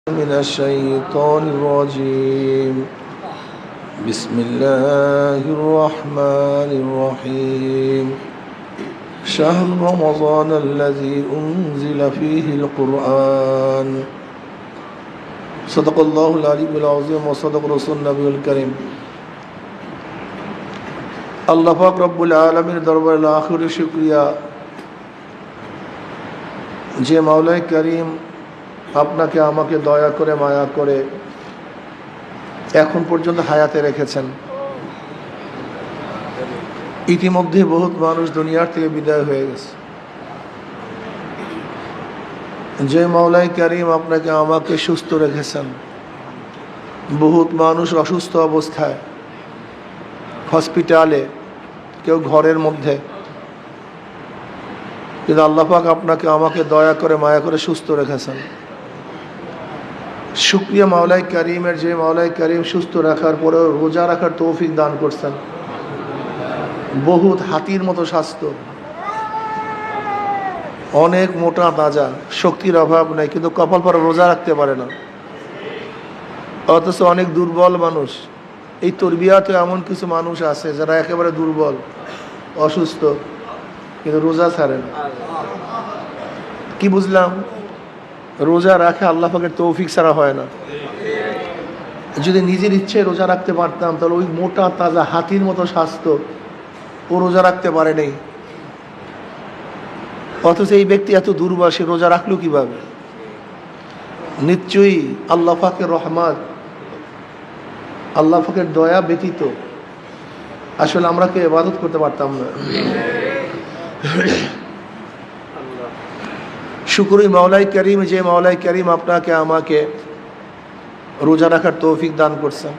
من الشيطان الرجيم بسم الله الرحمن الرحيم شهر رمضان الذي أنزل فيه القرآن صدق الله العلي العظيم وصدق رسول النبي الكريم আল্লাহ পাক রব্বুল আলামিনের দরবারে লাখ কোটি শুকরিয়া যে মাওলাই করিম আপনাকে আমাকে দয়া করে মায়া করে এখন পর্যন্ত হায়াতে রেখেছেন। ইতিমধ্যে বহুত মানুষ দুনিয়ার থেকে বিদায় হয়ে গেছে। যে মাওলাই করিম আপনাকে আমাকে সুস্থ রেখেছেন, বহুত মানুষ অসুস্থ অবস্থায় হসপিটালে, কেউ ঘরের মধ্যে, কিন্তু আল্লাহ পাক আপনাকে আমাকে দয়া করে মায়া করে সুস্থ রেখেছেন। শুকরিয়া মাওলাই করিমের, যে মাওলাই করিম সুস্থ রাখার পরেও রোজা রাখার তৌফিক দান করছেন। বহুত হাতির মতো স্বাস্থ্য, অনেক মোটা তাজা, শক্তির অভাব নেই, কিন্তু কপাল পরে রোজা রাখতে পারে না। অথচ অনেক দুর্বল মানুষ। এই তরবিয়াতে এমন কিছু মানুষ আছে যারা একেবারে দুর্বল, অসুস্থ, কিন্তু রোজা ছাড়ে না। কি বুঝলাম? রোজা রাখা আল্লাহ পাকের তৌফিক ছাড়া হয় না। যদি নিজের ইচ্ছে রোজা রাখতে পারতাম, তাহলে ওই মোটা তাজা হাতির মতো স্বাস্থ্য ও রোজা রাখতে পারে নেই। অথচ এই ব্যক্তি এত দুর্বল, সে রোজা রাখলো কিভাবে? নিশ্চয়ই আল্লাহ পাকের রহমত, আল্লাহ পাকের দয়া ব্যতীত আসলে আমরা কেউ ইবাদত করতে পারতাম না। শুকরই মাওলাই করিম, যে মাওলাই করিম আপনাকে আমাকে রোজা রাখার তৌফিক দান করছেন।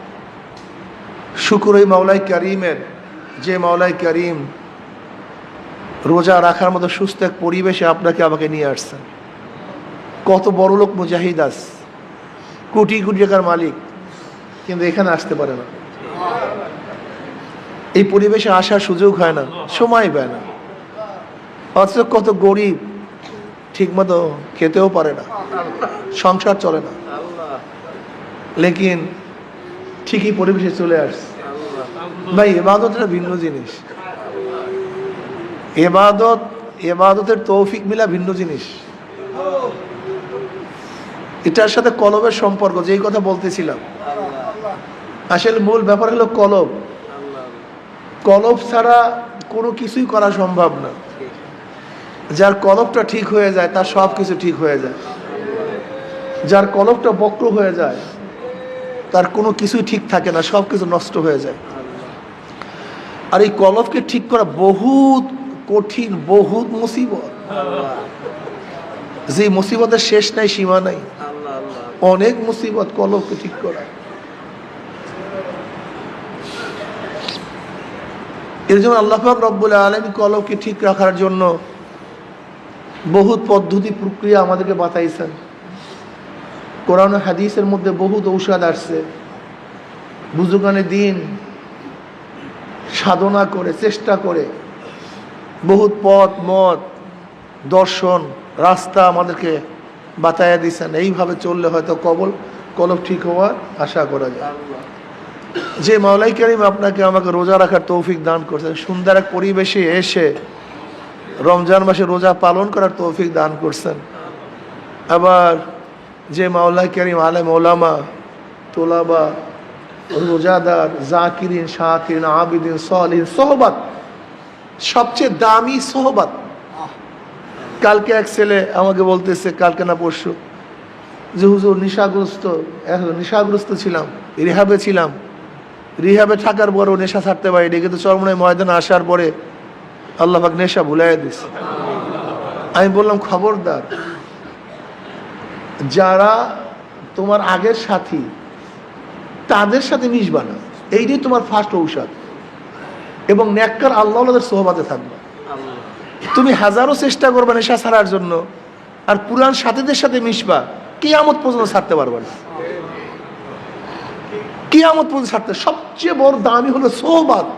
শুকরই মাওলাই করিমের, যে মাওলাই করিম রোজা রাখার মতো সুস্থ এক পরিবেশে আপনাকে আমাকে নিয়ে আসছেন। কত বড় লোক মুজাহিদ আস, কোটি কোটি টাকার মালিক, কিন্তু এখানে আসতে পারে না। এই পরিবেশে আসার সুযোগ হয় না, সময় পায় না। অথচ কত গরিব, ঠিকমতো খেতেও পারে না, সংসার চলে না, লেকিন ঠিকই পরিবেশে চলে আসছে। ভাই, ইবাদত একটা ভিন্ন জিনিস। এবাদতের তৌফিক মিলা ভিন্ন জিনিস। এটার সাথে কলবের সম্পর্ক, যেই কথা বলতেছিলাম, আসলে মূল ব্যাপার হলো কলব। কলব ছাড়া কোনো কিছুই করা সম্ভব না। যার কলবটা ঠিক হয়ে যায়, তার সব কিছু ঠিক হয়ে যায়। যার কলবটা বক্র হয়ে যায়, তার কোনো কিছুই ঠিক থাকে না, সব কিছু নষ্ট হয়ে যায়। আর এই কলবকে ঠিক করা বহুত কঠিন, বহুত মুসিবত। যে মুসিবতের শেষ নাই, সীমা নাই, অনেক মুসিবত কলবকে ঠিক করা। এর জন্য আল্লাহ পাক রব্বুল আলামিন কলবকে ঠিক রাখার জন্য বহুত পদ্ধতি প্রক্রিয়া আমাদেরকে বাতাইছেন। কোরআন হাদিসের মধ্যে বহুত ঔষধ আসছে। বুজুর্গানে দিন সাধনা করে, চেষ্টা করে, বহুত পথ মত, দর্শন, রাস্তা আমাদেরকে বাতাইয়া দিয়েছেন। এইভাবে চললে হয়তো কলব ঠিক হওয়ার আশা করা যায়। যে মাওলাই করিম আপনাকে আমাকে রোজা রাখার তৌফিক দান করছেন, সুন্দর এক পরিবেশে এসে রমজান মাসে রোজা পালন করার তৌফিক দান করছেন। আবার যে মাওলাই করিম আলেম ওলামা, তোলাবা, রোজাদার, জাকিরিন, শাকিরিন, আবিদিন, সালিহিন, সোহবত, সবচেয়ে দামি সোহবত। কালকে এক ছেলে আমাকে বলতেছে, কালকে না পরশু, যে হুজুর নেশাগ্রস্ত ছিলাম, রিহাবে ছিলাম, রিহাবে থাকার পরও নেশা ছাড়তে পারিনি, কিন্তু চরমনাই ময়দানে আসার পরে আল্লাহ পাক নেশা ভুলাই দিছে। আমি বললাম, খবরদার, যারা তোমার আগের সাথী তাদের সাথে মিশবা না। এইটাই তোমার ফার্স্ট ঔষধ। এবং নেককার আল্লাহদের সোহবাতে থাকবা। তুমি হাজারো চেষ্টা করবে নেশা ছাড়ার জন্য, আর পুরান সাথীদের সাথে মিশবা, কিয়ামত পর্যন্ত ছাড়তে পারবে না। কিয়ামত পর্যন্ত ছাড়তে। সবচেয়ে বড় দামি হলো সোহবাত।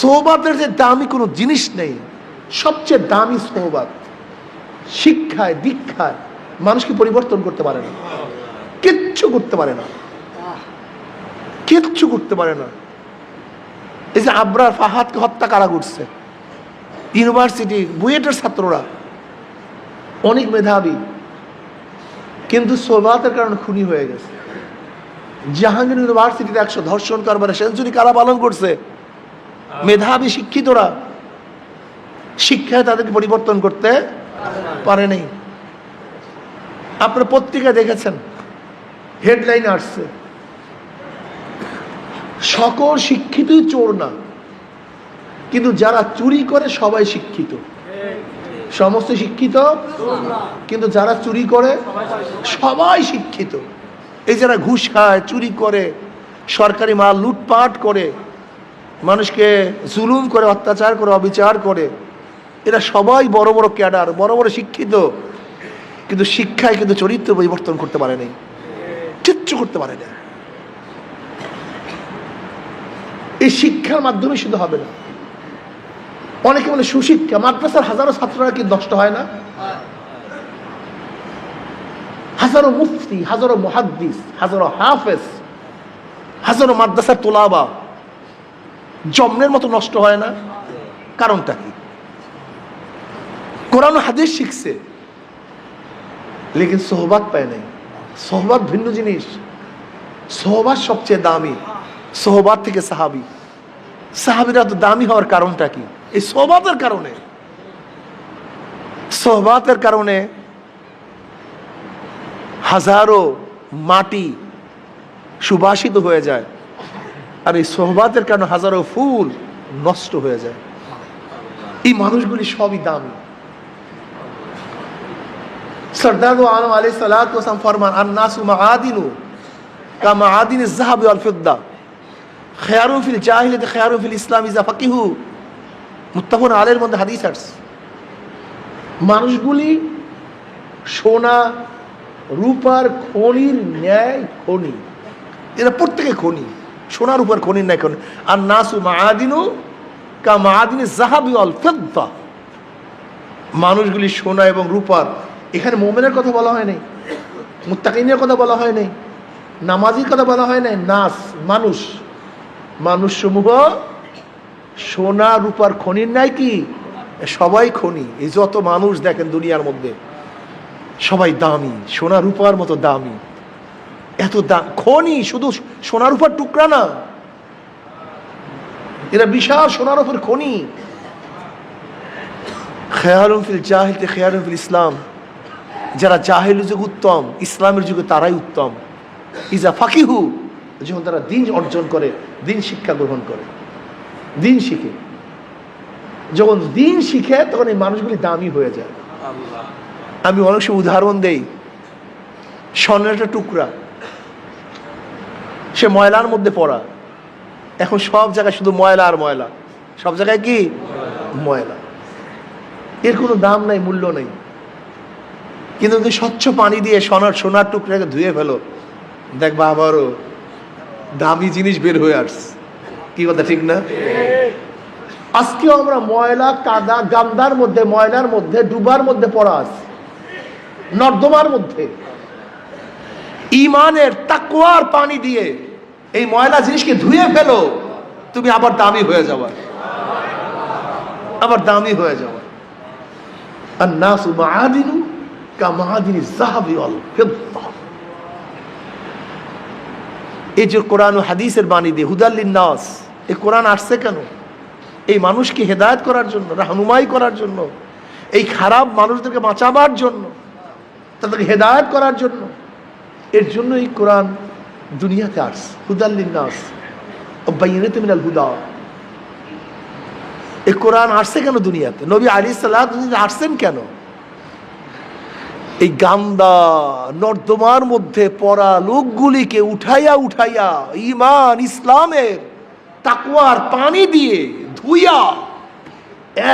সোহবাতের যে দামি কোনো জিনিস নেই, সবচেয়ে দামি সোহবাত। শিক্ষায়, দীক্ষায় মানুষকে পরিবর্তন করতে পারে না, কিচ্ছু করতে পারে না, কিচ্ছু করতে পারে না। এই যে আবরার ফাহাদকে হত্যা কারা করছে? ইউনিভার্সিটি বুয়েটের ছাত্ররা, অনেক মেধাবী, কিন্তু সোহবাতের কারণে খুনি হয়ে গেছে। জাহাঙ্গীর ইউনিভার্সিটিতে 100 ধর্ষণ কারবারে সেঞ্চুরি কারা পালন করছে? মেধাবী শিক্ষিতরা। শিক্ষায় তাদেরকে পরিবর্তন করতে পারে নাই। আপনার পত্রিকা দেখেছেন, হেডলাইন আসছে, সকল শিক্ষিতই চোর না, কিন্তু যারা চুরি করে সবাই শিক্ষিত। সমস্ত শিক্ষিত, কিন্তু যারা চুরি করে সবাই শিক্ষিত। এই যারা ঘুষ খায়, চুরি করে, সরকারি মাল লুটপাট করে, মানুষকে জুলুম করে, অত্যাচার করে, অবিচার করে, এরা সবাই বড় বড় ক্যাডার, বড় বড় শিক্ষিত, কিন্তু শিক্ষায় কিন্তু চরিত্র পরিবর্তন করতে পারে নাই, কিচ্ছু করতে পারে না। এই শিক্ষার মাধ্যমে শুধু হবে না। অনেকে বলে সুশিক্ষা, মাদ্রাসার হাজারো ছাত্ররা কি নষ্ট হয় না? হাজারো মুফতি, হাজারো মুহাদ্দিস, হাজারো হাফেজ, হাজারো মাদ্রাসার তোলাবা জন্মের মতো নষ্ট হয় না? কারণটা কি? কোরআন হাদিস শিখছে, লেকিন সোহবাত পায় নাই। সোহবাত ভিন্ন জিনিস। সোহবাত সবচেয়ে দামি। সোহবাত থেকে সাহাবি, সাহাবিরা তো দামি হওয়ার কারণটা কি? এই সোহবাতের কারণে। সোহবাতের কারণে হাজারো মাটি সুবাসিত হয়ে যায়, আর এই সোহবাতের কারণে হাজারো ফুল নষ্ট হয়ে যায়। এই মানুষগুলি সবই দামি। সরদার আলম আলাইহিস সালাতু ওয়াস সালাম ফরমান, আন-নাসু মাআদিনু কা মাআদিনিজ যাহাবি ওয়াল ফিদ্দা, খায়রুন ফিল জাহিলিয়াতি খায়রুন ফিল ইসলাম ইযা ফাকিহু। মুত্তাফাকুন আলাইহির মধ্যে হাদিস আছে। মানুষগুলি সোনা রূপার খনির ন্যায় খনি, এরা প্রত্যেকে খনি, সোনা রূপার খনির ন্যায় খনি। আন-নাসু মাআদিনু কা মাআদিনিজ যাহাবি ওয়াল ফিদ্দা, মানুষগুলি সোনা এবং রূপার। এখানে মুমিনের কথা বলা হয় নাই, মুত্তাকিনের কথা বলা হয় নাই, নামাজির কথা বলা হয় নাই। নাস মানুষ, মানুষ সমূহ সোনা রূপার খনির নাই কি? সবাই খনি। এই যত মানুষ দেখেন দুনিয়ার মধ্যে সবাই দামি, সোনা রূপার মতো দামি। এত দাম খনি, শুধু সোনা রূপার টুকরা না, এরা বিশাল সোনা রূপার খনি। খেয়ারুন ফিল জাহিলিয়াতি খেয়ারুন ফিল ইসলাম, যারা জাহিল যুগ উত্তম, ইসলামের যুগে তারাই উত্তম। ইজা ফাকিহু, যখন তারা দিন অর্জন করে, দিন শিক্ষা গ্রহণ করে, দিন শিখে, যখন দিন শিখে তখন এই মানুষগুলি দামি হয়ে যায়। আমি অনেক সময় উদাহরণ দেই, স্বর্ণের একটা টুকরা, সে ময়লার মধ্যে পড়া, এখন সব জায়গায় শুধু ময়লা আর ময়লা, সব জায়গায় কি ময়লা, এর কোনো দাম নাই, মূল্য নেই। কিন্তু যদি স্বচ্ছ পানি দিয়ে সোনার টুকরাকে ধুয়ে ফেলো, দেখবা আবারও দামি জিনিস বের হয়ে আসছে। কি কথা ঠিক না? আজকেও আমরা ময়লা, কাদা, গান্দার মধ্যে, ময়লার মধ্যে, ডুবার মধ্যে পড়া আছে, নর্দমার মধ্যে। ইমানের তাকওয়ার পানি দিয়ে এই ময়লা জিনিসকে ধুয়ে ফেলো, তুমি আবার দামি হয়ে যাবে, আবার দামি হয়ে যাবে। আন-নাসু মাআদিনু কা মাআদিনিজ যাহাবি ওয়াল ফিদ্দা। এই যে কোরআন ও হাদিসের বাণী দিয়ে হুদাল লিন-নাস, এই কোরআন আসছে কেন? এই মানুষকে হেদায়েত করার জন্য, রাহনুমাই করার জন্য, এই খারাপ মানুষদেরকে বাঁচাবার জন্য, তাদেরকে হেদায়েত করার জন্য। এর জন্য এই কোরআন দুনিয়াতে আসছে। হুদাল লিন-নাস ওয়া বাইয়িনাতিন মিনাল হুদা। এই কোরআন আসছে কেন দুনিয়াতে? নবী আলাইহিস সালাতু ওয়াস সালাম আসছেন কেন? এই গান্দা নর্দমার মধ্যে পড়া লোকগুলিকে উঠাইয়া উঠাইয়া ঈমান, ইসলামের তাকওয়ার পানি দিয়ে ধুইয়া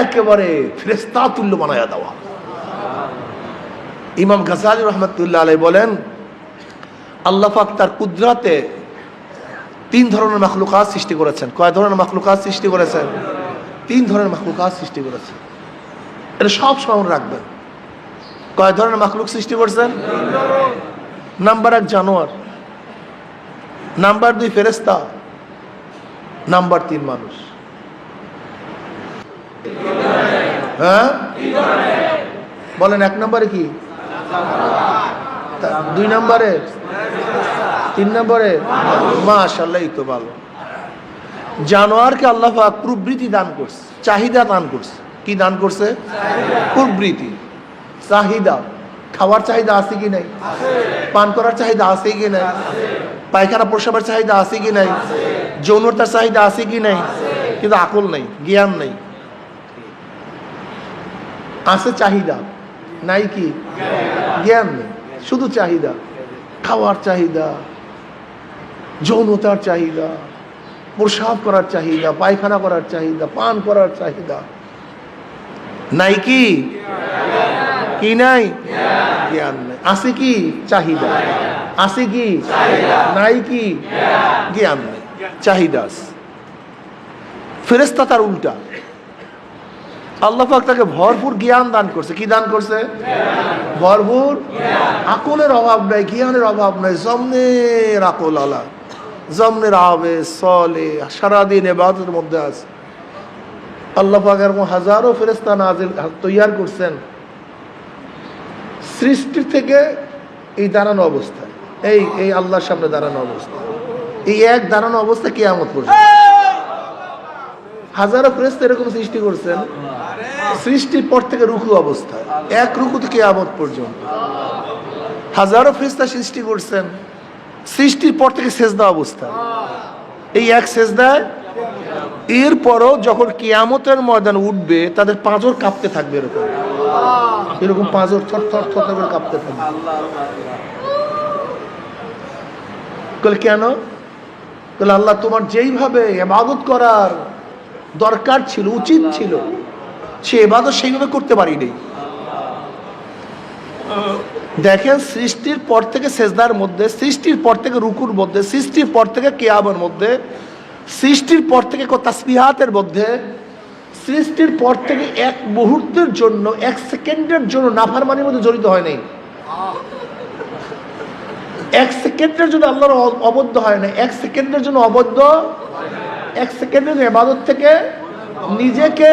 একেবারে ফেরেশতা তুল্য বানায়া দেওয়া। ইমাম গাজ্জালী রাহমাতুল্লাহ আলাইহি বলেন, আল্লাহ পাক তার কুদরতে 3 ধরনের মাখলুকাত সৃষ্টি করেছেন। কয় ধরনের মাখলুকাত সৃষ্টি করেছেন? 3 ধরনের মাখলুকাত সৃষ্টি করেছেন। এটা সব স্মরণ রাখবেন। কয় ধরনের মাখলুক সৃষ্টি করছেন? নাম্বার 1 জানোয়ার, নাম্বার 2 ফেরেশতা, নাম্বার 3 মানুষ। হ্যাঁ বলেন, 1 নম্বরে কি, 2 নম্বরে, 3 নম্বরে? মাশাআল্লাহ, এই তো ভালো। জানোয়ারকে আল্লাহ পাক প্রবৃত্তি দান করছে, চাহিদা দান করছে। কি দান করছে? প্রবৃত্তি, চাহিদা। খাওয়ার চাহিদা আছে কি নাই? পান করার চাহিদা আছে কি নাই? পায়খানা প্রসাবের চাহিদা আছে কি নাই? যৌনতার চাহিদা আছে কি নাই? কিন্তু আকল নাই, জ্ঞান নাই। আছে চাহিদা, নাই কি? জ্ঞান নেই, শুধু চাহিদা। খাওয়ার চাহিদা, যৌনতার চাহিদা, প্রসাব করার চাহিদা, পায়খানা করার চাহিদা, পান করার চাহিদা। নাই কি? কি নাই? জ্ঞান নাই। আছে কি? চাহিদা। আছে কি? নাই কি? জ্ঞান নাই, চাহিদা আছে। ফেরেশতা তার উল্টা, আল্লাহ পাক তাকে ভরপুর জ্ঞান দান করছে। কি দান করছে? ভরপুর আকলের অভাব নাই, জ্ঞানের অভাব নাই। জমনের আকল আলা, জমনের আবে সলে, সারাদিন ইবাদতের মধ্যে আছে। আল্লাহ পাক এরকম হাজারো ফেরেশতা নাজিল তৈয়ার করছেন সৃষ্টির থেকে এই দাঁড়ানো অবস্থায়, এই আল্লাহর সামনে দাঁড়ানো অবস্থা, এই এক দাঁড়ানো অবস্থা কিয়ামত পর্যন্ত। হাজারো ফেরেশতা এরকম সৃষ্টি করছেন সৃষ্টির পর থেকে রুকু অবস্থায়, এক রুকু থেকে কিয়ামত পর্যন্ত। হাজারো ফেরেশতা সৃষ্টি করছেন সৃষ্টির পর থেকে সেজদা অবস্থায়, এই এক সেজদায়। এরপরও যখন কিয়ামতের ময়দান উঠবে তাদের পাঁজর কাঁপতে থাকবে, এরকম এরকম পাঁজর থর থর থর করে কাঁপতে থাকবে। কেন? আল্লাহ তোমার যেইভাবে ইবাদত করার দরকার ছিল, উচিত ছিল, সে ইবাদত সেইভাবে করতে পারিনি। দেখেন, সৃষ্টির পর থেকে সেজদার মধ্যে, সৃষ্টির পর থেকে রুকুর মধ্যে, সৃষ্টির পর থেকে কিয়ামের মধ্যে, সৃষ্টির পর থেকে তাসবিহাতের মধ্যে, সৃষ্টির পর থেকে এক মুহূর্তের জন্য, এক সেকেন্ডের জন্য নাফরমানির মধ্যে জড়িত হয় নাই। এক সেকেন্ডের জন্য আল্লাহর অবদ্ধ হয় না, এক সেকেন্ডের জন্য অবদ্ধ, এক সেকেন্ডের ইবাদত থেকে নিজেকে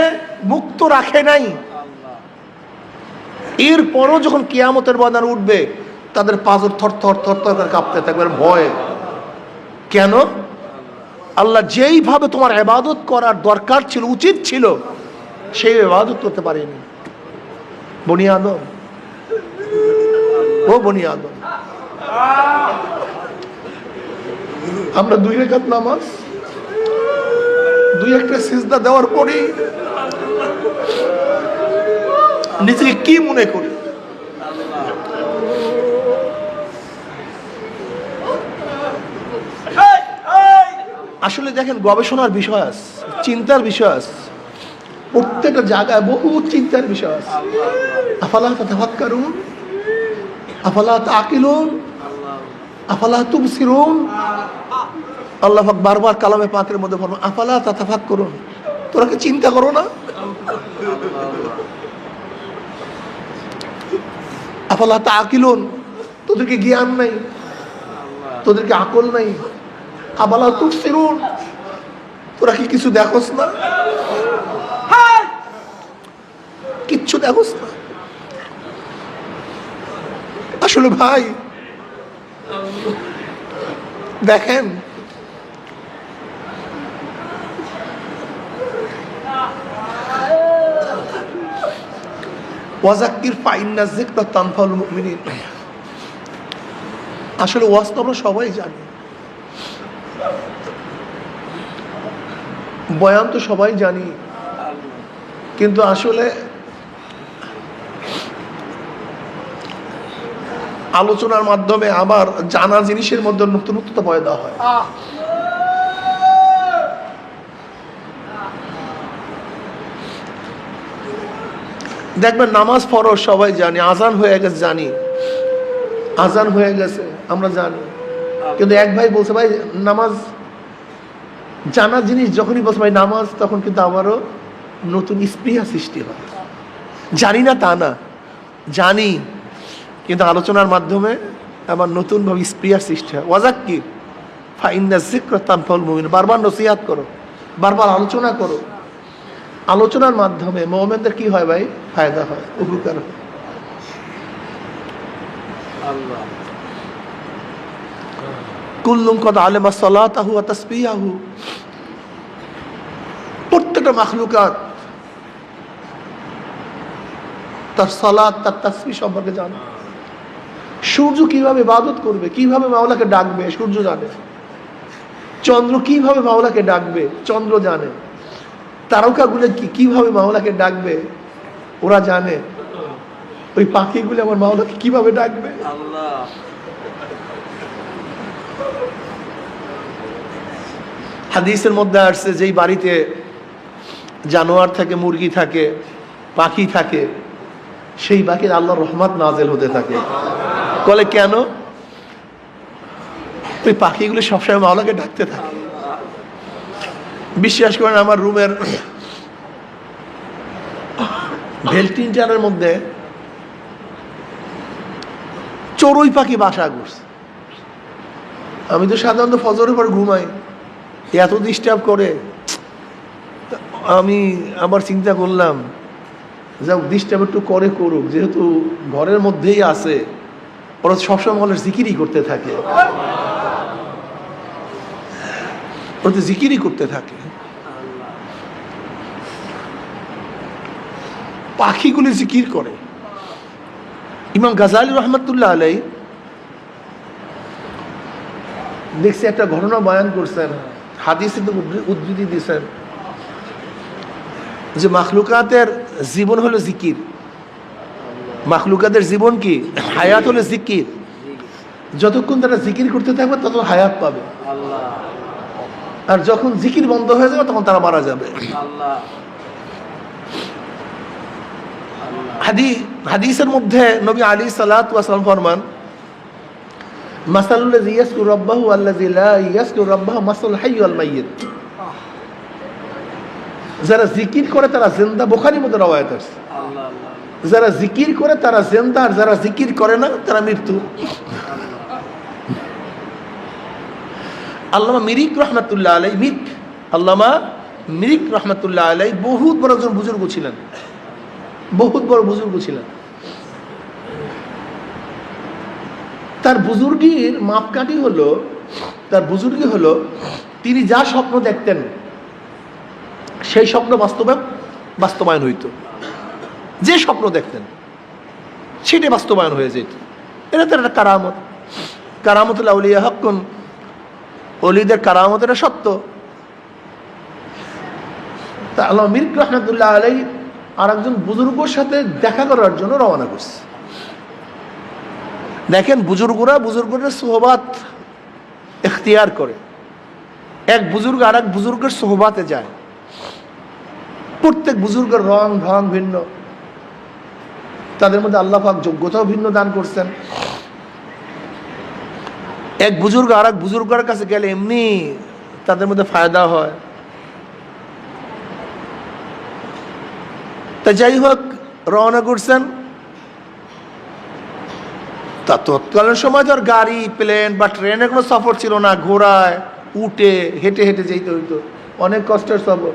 মুক্ত রাখে নাই। এরপরও যখন কিয়ামতের ময়দান উঠবে তাদের পাঁজর থর থর থর থর করে কাঁপতে থাকবে ভয়ে। কেন? আল্লাহ যেইভাবে তোমার ইবাদত করার দরকার ছিল, উচিত ছিল, সেই ইবাদত করতে পারেনি। বনি আদম, ও বনি আদম, আমরা 2 রাকাত নামাজ, 2 একটা সিজদা দেওয়ার পরে নিজেকে কি মনে করি? আসলে দেখেন, গবেষণার বিষয় আছে, চিন্তার বিষয় আছে, প্রত্যেকটা জায়গায় বহু চিন্তার বিষয় আছে। আফালা তাতাফাক্কারুন, আফালা তাআকিলুন, আফালা তুবসিরুন। আল্লাহ পাক বারবার কালামে পাকের মধ্যে বলেন, আফালা তাতাফাক্কারুন, তোরা কি চিন্তা করো না? আফালা তাআকিলুন, তোদেরকে জ্ঞান নাই, তোদেরকে আকল নাই। আফালা তুবসিরুন, তোরা কি কিছু দেখোস না? কিচ্ছু দেখোস না। আসলে ভাই দেখেন, ওয়াজাক্কির ফাইন্না যিকরা তানফাউল মুমিনিন। আসলে ওয়াজ তো আমরা সবাই জানি, বয়ান তো সবাই জানি, কিন্তু আসলে আলোচনার মাধ্যমে আবার জানা জিনিসের মধ্যে নতুনত্ব পয়দা হয়। দেখবেন, নামাজ ফরজ সবাই জানি, আজান হয়ে গেছে জানি, আজান হয়ে গেছে আমরা জানি, কিন্তু এক ভাই বলছে ভাই নামাজ জানা জিনিস, যখনই বলছে ভাই নামাজ, তখন কিন্তু আমারও নতুন স্পৃহা সৃষ্টি হয়। জানি না তা না, জানি, কিন্তু আলোচনার মাধ্যমে আবার নতুনভাবে স্প্রিয়ার সৃষ্টি হয়। ওয়াজাক্কির ফাইন্না যিকরা তানফাউল মুমিন, বারবার নসিহাত করো, বারবার আলোচনা করো। আলোচনার মাধ্যমে মুমিনদের কি হয় ভাই? ফায়দা হয়, উপকার হয়। কুল্লুম কদ আলেমা সালাতাহু ওয়া তাসবিহাহু, প্রত্যেকটা মাখলুকাত তার সালাত, তার তাসবিহ সম্পর্কে জানে। সূর্য কিভাবে ইবাদত করবে, কিভাবে মাওলাকে ডাকবে, সূর্য জানে। চন্দ্র কিভাবে মাওলাকে ডাকবে, চন্দ্র জানে। তারকাগুলো কিভাবে মাওলাকে ডাকবে, ওরা জানে। ওই পাখিগুলো আমার মাওলাকে কিভাবে ডাকবে। হাদিসের মধ্যে আসছে, যেই বাড়িতে জানোয়ার থাকে, মুরগি থাকে, পাখি থাকে, সেই পাখির আল্লাহর রহমত নাজেল হতে থাকে। বলে কেন? ওই পাখিগুলো সবসময় মাওলাকে ডাকতে থাকে। বিশ্বাস করেন, আমার রুমের ভেন্টিলেটরের মধ্যে চড়ুই পাখি বাসা করছে। আমি তো সাধারণত ফজরের পর ঘুমাই, এত ডিস্টার্ব করে। আমি আবার চিন্তা করলাম, যাক ডিস্টার্ব একটু করে করুক, যেহেতু ঘরের মধ্যেই আছে, ওরা সবসময় বলে জিকিরই করতে থাকে, ওরা তো জিকিরই করতে থাকে। পাখিগুলি জিকির করে। ইমাম গাজালি রহমতুল্লাহ আলাই দেখছি একটা ঘটনা বয়ান করছেন, হাদিসে তো উদ্ধৃতি দিয়েছেন যে মাখলুকাতের জীবন হলো জিকির। মাখলুকাতের জীবন কি? হায়াত হলো জিকির। যতক্ষণ তারা জিকির করতে থাকবে তত হায়াত পাবে, আর যখন জিকির বন্ধ হয়ে যাবে তখন তারা মারা যাবে। হাদিসের মধ্যে নবী আলী সাল্লাল্লাহু আলাইহি ওয়াসাল্লাম ফরমান, মাসালুল্লাযী ইয়াসকুরু রাব্বাহু ওয়াল্লাযী লা ইয়াসকুরু রাব্বাহু মাসালুল হাইয়্যি ওয়াল মাইয়্যিত। যারা জিকির করে তারা জিন্দা, বুখারীর মধ্যে রওয়ায়াত আছে। যারা জিকির করে তারা জিন্দা, আর যারা জিকির করে না তারা মৃত্যু। আল্লামা মিরিক রহমাতুল্লাহ আলাইহি, আল্লামা মিরিক রহমাতুল্লাহ আলাইহি বহুত বড় একজন বুজুর্গ ছিলেন, বহুত বড় বুজুর্গ ছিলেন। তার বুজুর্গির মাপকাঠি হলো, তার বুজুর্গি হলো, তিনি যা স্বপ্ন দেখতেন সেই স্বপ্ন বাস্তবায়ন হইত। যে স্বপ্ন দেখতেন সেটাই বাস্তবায়ন হয়ে যেত। এটা তো একটা কারামত। কারামতুল আউলিয়া হাক্কুন, ওলিদের কারামত, এটা সত্য। তা আল্লামা মিরিক রহমাতুল্লাহ আলাইহি আর একজন বুজুর্গর সাথে দেখা করার জন্য রওনা করছে। দেখেন, বুজুর্গরা সোহবাত এখতিয়ার করে। এক বুজুর্গ আর এক বুজুর্গের সোহবাতে যায়। প্রত্যেক বুজুর্গের রং ঢং ভিন্ন, তাদের মধ্যে আল্লাহ পাক যোগ্যতাও ভিন্ন দান করছেন। এক বুজুর্গ আর এক বুজুর্গের কাছে গেলে এমনি তাদের মধ্যে ফায়দা হয়। তা যাই হোক, রওনা করছেন। তা তৎকালীন সময় তো আর গাড়ি, প্লেন বা ট্রেনের কোনো সফর ছিল না, ঘোড়ায় উঠে হেঁটে হেঁটে যেতে হইতো, অনেক কষ্টের সফর।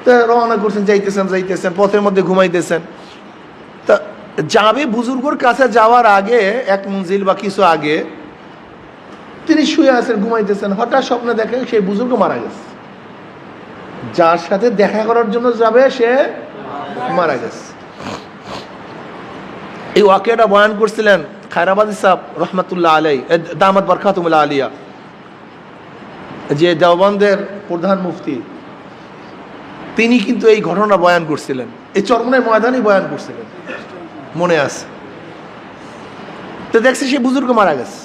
তা রওনা করছেন, যাইতেছেন, পথের মধ্যে ঘুমাইতেছেন। তা যাবে বুজুর্গর কাছে যাওয়ার আগে, এক মঞ্জিল বা কিছু আগে, তিনি শুয়ে আছেন, ঘুমাইতেছেন। হঠাৎ স্বপ্নে দেখেন সেই বুজুর্গ মারা গেছে। যার সাথে দেখা করার জন্য যাবে সে মারা গেছে। এই ওয়াকিয়াটা বয়ান করছিলেন খায়রাবাদী সাহেব রহমাতুল্লাহ আলাইহি, দামাত বরকাতুহুল আলিয়া, যে দেওবন্দের প্রধান মুফতি। তিনি কিন্তু এই ঘটনা বয়ান করছিলেন, এই চরমনাই ময়দানই বয়ান করছিলেন, মনে আছে। তো দেখছে সে বুজুর্গ মারা গেছে।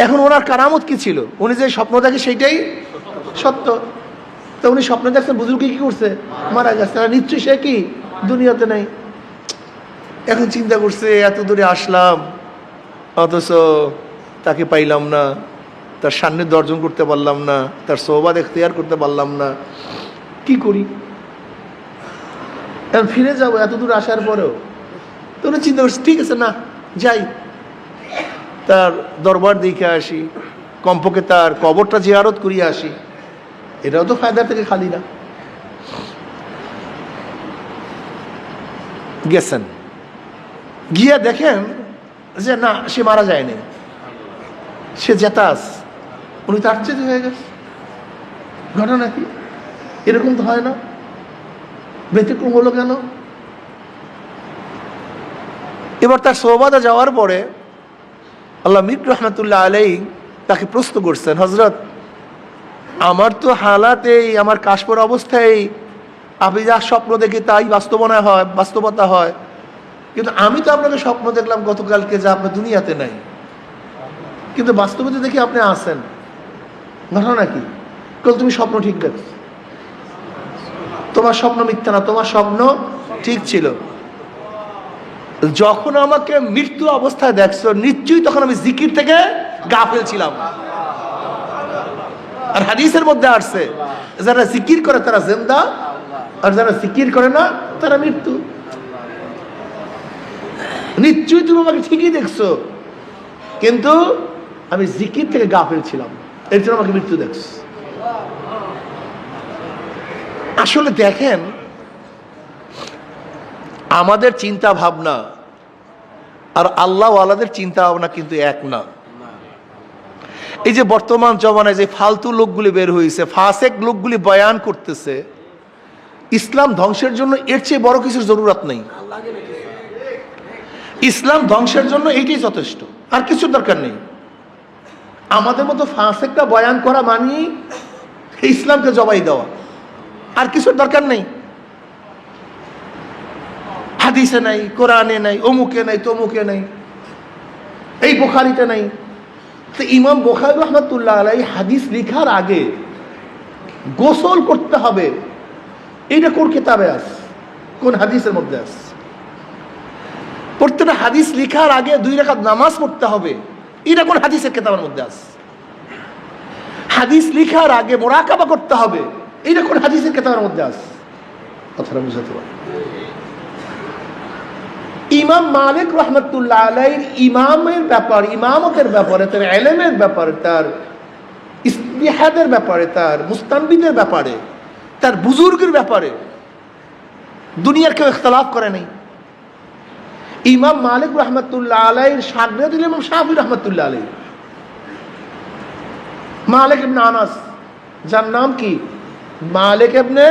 এখন ওনার কারামত কি ছিল? উনি যে স্বপ্ন দেখে সেইটাই সত্য। তো উনি স্বপ্ন দেখছেন বুজুর্গ কি করছে? মারা গেছে। নিশ্চয়ই সে কি দুনিয়াতে নেই। এখন চিন্তা করছে, এত দূরে আসলাম, অথচ তাকে পাইলাম না, তার সান্নিধ্য অর্জন করতে পারলাম না, তার সোহবাত এখতিয়ার করতে পারলাম না, কি করি? এখন ফিরে যাবো এত দূর আসার পরেও। উনি চিন্তা করছে ঠিক আছে না যাই, তার দরবার দেখে আসি, কমপক্ষে তার কবরটা জিয়ারত করিয়ে আসি, এটাও তো ফায়দা থেকে খালি না। গেছেন, গিয়ে দেখেন যে না, সে মারা যায়নি, সে জেতাস, উনি তার চেয়ে হয়ে গেছে। ঘটনা কি? এরকম তো হয় না, ব্যতিক্রম হলো কেন? এবার তার সোহবাদে যাওয়ার পরে আল্লাহ মীর রহমতুল্লাহ আলাই তাকে প্রশ্ন করছেন, হজরত আমার তো হালাতেই, আমার কাশপর অবস্থায় আপনি যা স্বপ্ন দেখি তাই বাস্তবতা হয়, কিন্তু আমি তো আপনাকে স্বপ্ন দেখলাম গতকালকে যে আপনি দুনিয়াতে নাই, কিন্তু বাস্তবতা দেখি আপনি আছেন। ঘটনা কি? কারণ তুমি স্বপ্ন ঠিক দেখছো, তোমার স্বপ্ন মিথ্যা না, তোমার স্বপ্ন ঠিক ছিল। যখন আমাকে মৃত্যু অবস্থায় দেখছো নিশ্চয়ই তখন আমি জিকির থেকে গাফেল ছিলাম। আর হাদিসের মধ্যে আসছে যারা জিকির করে তারা জিন্দা, আর যারা জিকির করে না তারা মৃত্যু। নিশ্চয়ই তুমি আমাকে ঠিকই দেখছো, কিন্তু আমি জিকির থেকে গাফেল ছিলাম, এর জন্য আমাকে মৃত্যু দেখছো। আসলে দেখেন, আমাদের চিন্তা ভাবনা আর আল্লাহ ওয়ালাদের চিন্তা ভাবনা কিন্তু এক না। এই যে বর্তমান জমানায় যে ফালতু লোকগুলি বের হয়েছে, ফাসেক লোকগুলি বয়ান করতেছে, ইসলাম ধ্বংসের জন্য এর চেয়ে বড় কিছুর জরুরত নেই। ইসলাম ধ্বংসের জন্য এইটাই যথেষ্ট, আর কিছুর দরকার নেই। আমাদের মতো ফাসেকটা বয়ান করা মানি ইসলামকে জবাই দেওয়া, আর কিছুর দরকার নেই। হাদিসে নাই, কোরআনে নাই, অমুকে নাই, তমুকে নাই, এই বুখারীতে নাই। তো ইমাম বুখারী রহমাতুল্লাহ আলাইহি হাদিস লিখার আগে গোসল করতে হবে, এইটা কোন কিতাবে আছে? কোন হাদিসের মধ্যে আছে? প্রত্যেকটা হাদিস লিখার আগে 2 রাকাত নামাজ পড়তে হবে, এটা কোন হাদিসের কিতাবের মধ্যে আছে? হাদিস লিখার আগে মুরাকাবা করতে হবে, এটা কোন হাদিসের কিতাবের মধ্যে আছে? কথাটা বুঝাতে পারি। ইমাম মালিক রহমতুল্লাহ আলাইহির ইমামের ব্যাপার, ইমামতের ব্যাপারে, তার ইলমের ব্যাপারে, তার ইস্তিহাদের ব্যাপারে, তার মুস্তানবিদের ব্যাপারে, তার বুজুর্গের ব্যাপারে দুনিয়ার কেউ ইখতিলাফ করে নাই। ইমাম মালিক রহমতুল্লাহ আলাইহির শাগির্দ ইমাম শাফি রহমতুল্লাহ আলাইহি, মালিক ইবনে আনাস, যার নাম কি মালিক ইবনে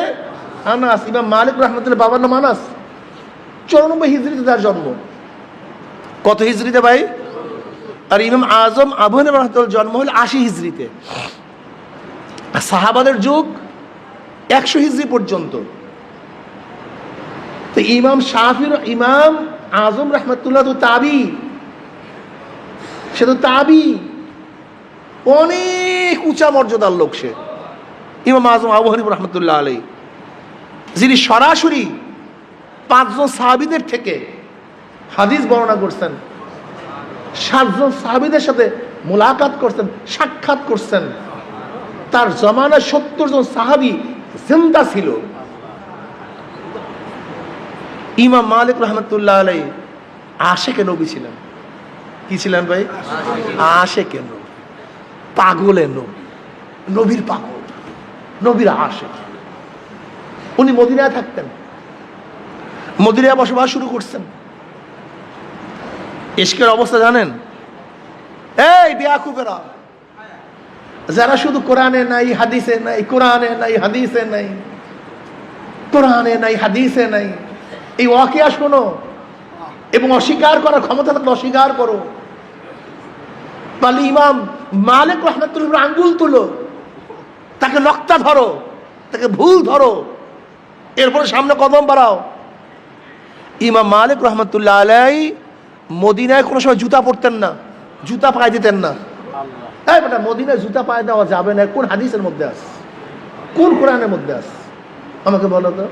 আনাস। ইমাম মালিক রহমতুল্লাহ বাবার নাম আনাস। 94 হিজরিতে তার জন্ম। কত হিজরিতে ভাই? আর ইমাম আজম আবু হানিফা রাহমাতুল্লাহ জন্ম হল 80 হিজরিতে। সাহাবাদের যুগ 100 হিজরি পর্যন্ত। তো ইমাম শাফির, ইমাম আজম রহমতুল্লাহ তো তাবি, সে তো তাবি, অনেক উঁচা মর্যাদার লোক সে। ইমাম আজম আবু হানিফা রহমতুল্লাহ আলাইহি, যিনি সরাসরি 5 জন সাহাবীদের থেকে হাদিস বর্ণনা করছেন, 7 জন সাহাবীদের সাথে মুলাকাত করছেন, সাক্ষাৎ করছেন। তার জমানায় 70 জন সাহাবী জিন্দা ছিল। ইমাম মালিক রহমতুল্লাহ আলাইহি আশেকে নবী ছিলেন। কি ছিলেন ভাই? আশেকে নবী, পাগলে নবী, নবীর পাগল, নবীর আশেক। উনি মদিনায় থাকতেন, মদিনায় বসবাস শুরু করছেন। ইশকের অবস্থা জানেন? এই বেয়াকুবেরা, যারা শুধু কোরআনে নাই হাদিসে নাই, কোরআনে নাই হাদিসে নাই, কোরআনে নাই হাদিসে নাই, এই ওয়াকিয়া শোনো এবং অস্বীকার করার ক্ষমতা থাকলে অস্বীকার করো। তাহলে ইমাম মালিক রহমতুল্লাহ আঙ্গুল তুলো, তাকে নক্তা ধরো, তাকে ভুল ধরো, এরপরে সামনে কদম বাড়াও। ইমাম মালিক রহমতুল্লাহ আলাইহি মদিনায় কোনো সময় জুতা পরতেন না, জুতা পায়ে দিতেন না। এই বেটা, মদিনায় জুতা পায়ে দেওয়া যাবে না, কোন হাদিসের মধ্যে আছে? কোন কোরআনের মধ্যে আছে? আমাকে বলো তো।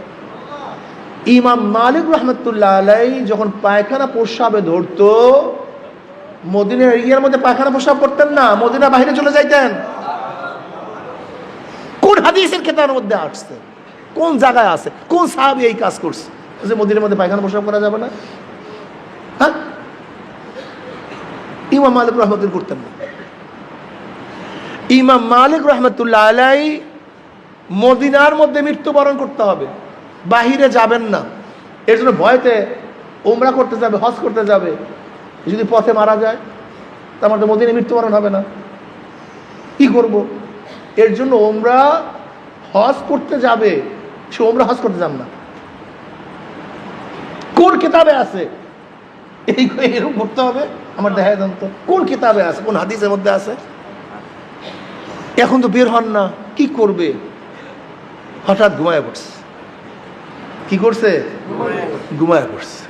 ইমাম মালিক রহমতুল্লাহ আলাইহি যখন পায়খানা প্রস্রাবে ধরতো, মদিনার এরিয়ার মধ্যে পায়খানা প্রস্রাব করতেন না, মদিনা বাইরে চলে যাইতেন। কোন হাদিসের কিতাবের মধ্যে আসছে? কোন জায়গায় আছে? কোন সাহাবী এই কাজ করছে যে মদিনার মধ্যে পায়খানা প্রস্রাব করা যাবে না? হ্যাঁ, ইমাম মালিক রহমতুল্লাহ করতেন না। ইমাম মালিক রহমতুল্লাহ আলাই মদিনার মধ্যে মৃত্যুবরণ করতে হবে, বাহিরে যাবেন না। এর জন্য ভয়তে উমরা করতে যাবে, হজ করতে যাবে, যদি পথে মারা যায় তা আমার তো মদিনায় মৃত্যুবরণ হবে না, কি করব? এর জন্য উমরা হজ করতে যাবে, সে উমরা হজ করতে যান না। কোন কিতাবে আছে এরকম করতে হবে? আমার দেখা যান তো কোন কিতাবে আছে, কোন হাদিসের মধ্যে আছে? এখন তো বের হন না, কি করবে? হঠাৎ ঘুমায় পড়ছে। কি করছে? ঘুমায় পড়ছে।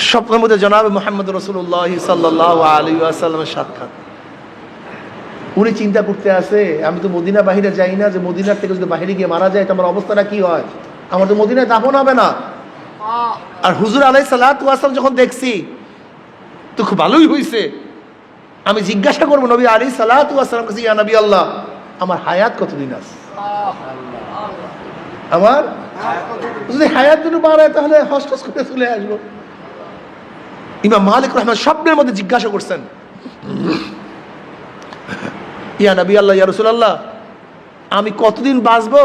স্বপ্নের মধ্যে জনাবে মুহাম্মদ রাসূলুল্লাহ সাল্লাল্লাহু আলাইহি ওয়াসাল্লামের সাক্ষাৎ। উনি চিন্তা করতে আছে, আমি তো মদিনা বাহিরে যাই না, যে মদিনার থেকে যদি বাহিরে গিয়ে মারা যায় তো আমার অবস্থাটা কি হয়? আমার তো মদিনায় দাফন হবে না। আর হুজুর আলাইহিস সালাতু ওয়াস সালাম যখন দেখছি তো খুব ভালোই হয়েছে, আমি জিজ্ঞাসা করবো নবী আলাইহিস সালাতু ওয়াস সালাম কাছে, ইয়া নবী আল্লাহ, আমার হায়াত কতদিন আছে? আমার যদি হায়াত দুটো বাড়ায় তাহলে হস্টস করে চলে আসবো। ইমাম মালিক রহমান স্বপ্নের মধ্যে জিজ্ঞাসা করছেন, ইয়া নবী আল্লাহ, ইয়া রাসূলুল্লাহ, আমি কতদিন বাঁচবো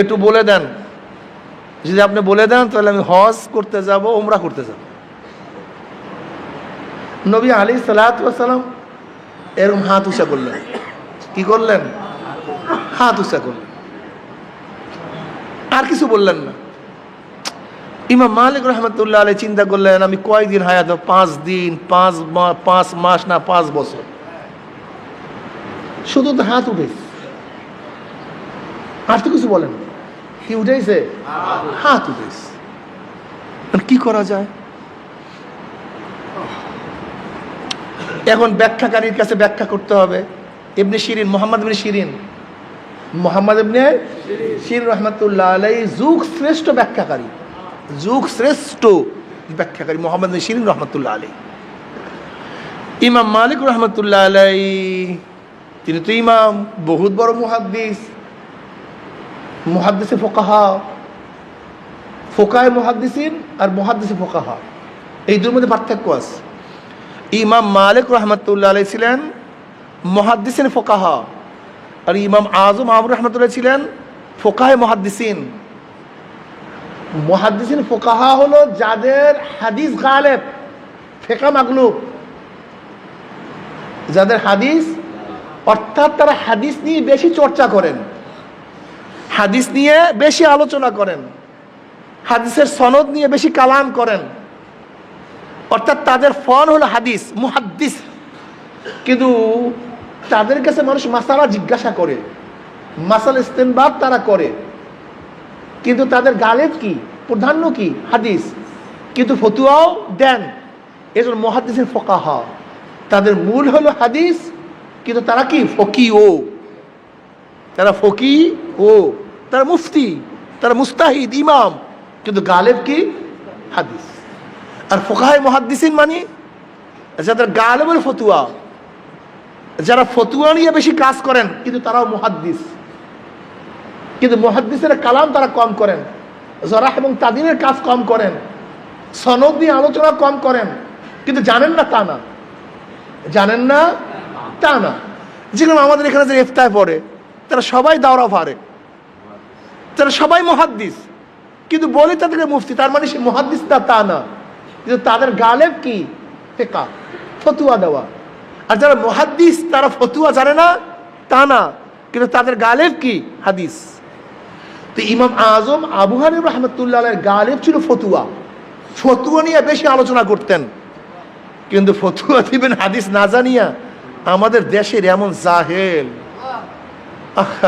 একটু বলে দেন। যদি আপনি বলে দেন তাহলে আমি হজ করতে যাব, উমরা করতে যাব। নবী আলাইহিস সালাতু ওয়াস সালাম এরকম হাত উঁচা করলেন। কি করলেন? হাত উঁচা করলেন, আর কিছু বললেন না। ইমাম মালিক রহমতুল্লাহ আলাইহি চিন্তা করলেন, আমি কয়দিন হায়াত? 5 দিন, 5 মাস না 5 বছর। শুধু তো হাত উঠেছে, আর তো কিছু বলেন। কি উঠেছে? হাত উঠেছে। কি করা যায়? এখন ব্যাখ্যাকারীর কাছে ব্যাখ্যা করতে হবে। ইবনে শিরিন, মোহাম্মদ ইবনে শিরিন রহমতুল্লাহ আলাইহি যুগ শ্রেষ্ঠ ব্যাখ্যাকারী, যুগ শ্রেষ্ঠ ব্যাখ্যাকারী মোহাম্মদ ইবনে শিরিন রহমতুল্লাহ আলাইহি। ইমাম মালিক রহমতুল্লাহ আলাইহি তিনি তো ইমাম, বহুত বড় মুহাদ্দিস, মুহাদ্দিসে ফুকাহা, ফুকায়ে মুহাদ্দিসিন আর মুহাদ্দিসে ফুকাহা, এই দুটোর মধ্যে পার্থক্য আছে। ইমাম মালিক রহমতুল্লাহ আলাইহি ছিলেন মুহাদ্দিসিন ফুকাহা, আর ইমাম আজম মামুন রহমতুল্লাহ ছিলেন ফুকাহে মুহাদ্দিসিন। মুহাদ্দিসিন ফুকাহা হলো যাদের হাদিস গালেব, ফিকহ মাগলুব, যাদের হাদিস, অর্থাৎ তারা হাদিস নিয়ে বেশি চর্চা করেন, হাদিস নিয়ে বেশি আলোচনা করেন, হাদিসের সনদ নিয়ে বেশি কালাম করেন, অর্থাৎ তাদের ফল হলো হাদিস, মুহাদ্দিস। কিন্তু তাদের কাছে মানুষ মাসালা জিজ্ঞাসা করে, মাসাল ইস্তেনবাত তারা করে, কিন্তু তাদের গালেব কি, প্রাধান্য কি? হাদিস। কিন্তু ফতুয়াও দেন, এজন্য মুহাদ্দিসিন ফুকাহা, তাদের মূল হলো হাদিস, কিন্তু তারা কি? ফকিহ, তারা ফকিহ, তারা মুফতি, তারা মুস্তাহিদ, ইমাম, কিন্তু গালেব কি? হাদিস। আর ফুকাহে মুহাদ্দিসিন মানে যাদের গালেব হলো ফতুয়া, যারা ফতুয়া নিয়ে বেশি কাজ করেন, কিন্তু তারাও মুহাদ্দিস, কিন্তু মুহাদ্দিসের কালাম তারা কম করেন, জরাহ এবং তাদিনের কাজ কম করেন, সনদ নিয়ে আলোচনা কম করেন, কিন্তু জানেন না তা না, জানেন না তা না। যেরকম আমাদের এখানে যে ইফতায় পড়ে তারা সবাই দাওরা পারে, তারা সবাই মুহাদ্দিস, কিন্তু বলে তাদেরকে মুফতি, তার মানে সে মুহাদ্দিস না তা না, কিন্তু তাদের গালেব কি? ফিকহ, ফতুয়া দেওয়া। আর যারা মুহাদ্দিস তারা ফতুয়া জানে না তা না, কিন্তু তাদের গালেব কি? হাদিস। তো ইমাম আজম আবু হানিফা রাহমাতুল্লাহ আলাইহির গালেব ছিল ফতুয়া, ফতুয়া নিয়ে বেশি আলোচনা করতেন, কিন্তু ফতুয়া দিবেন হাদিস না জানিয়া। আমাদের দেশের এমন জাহেল,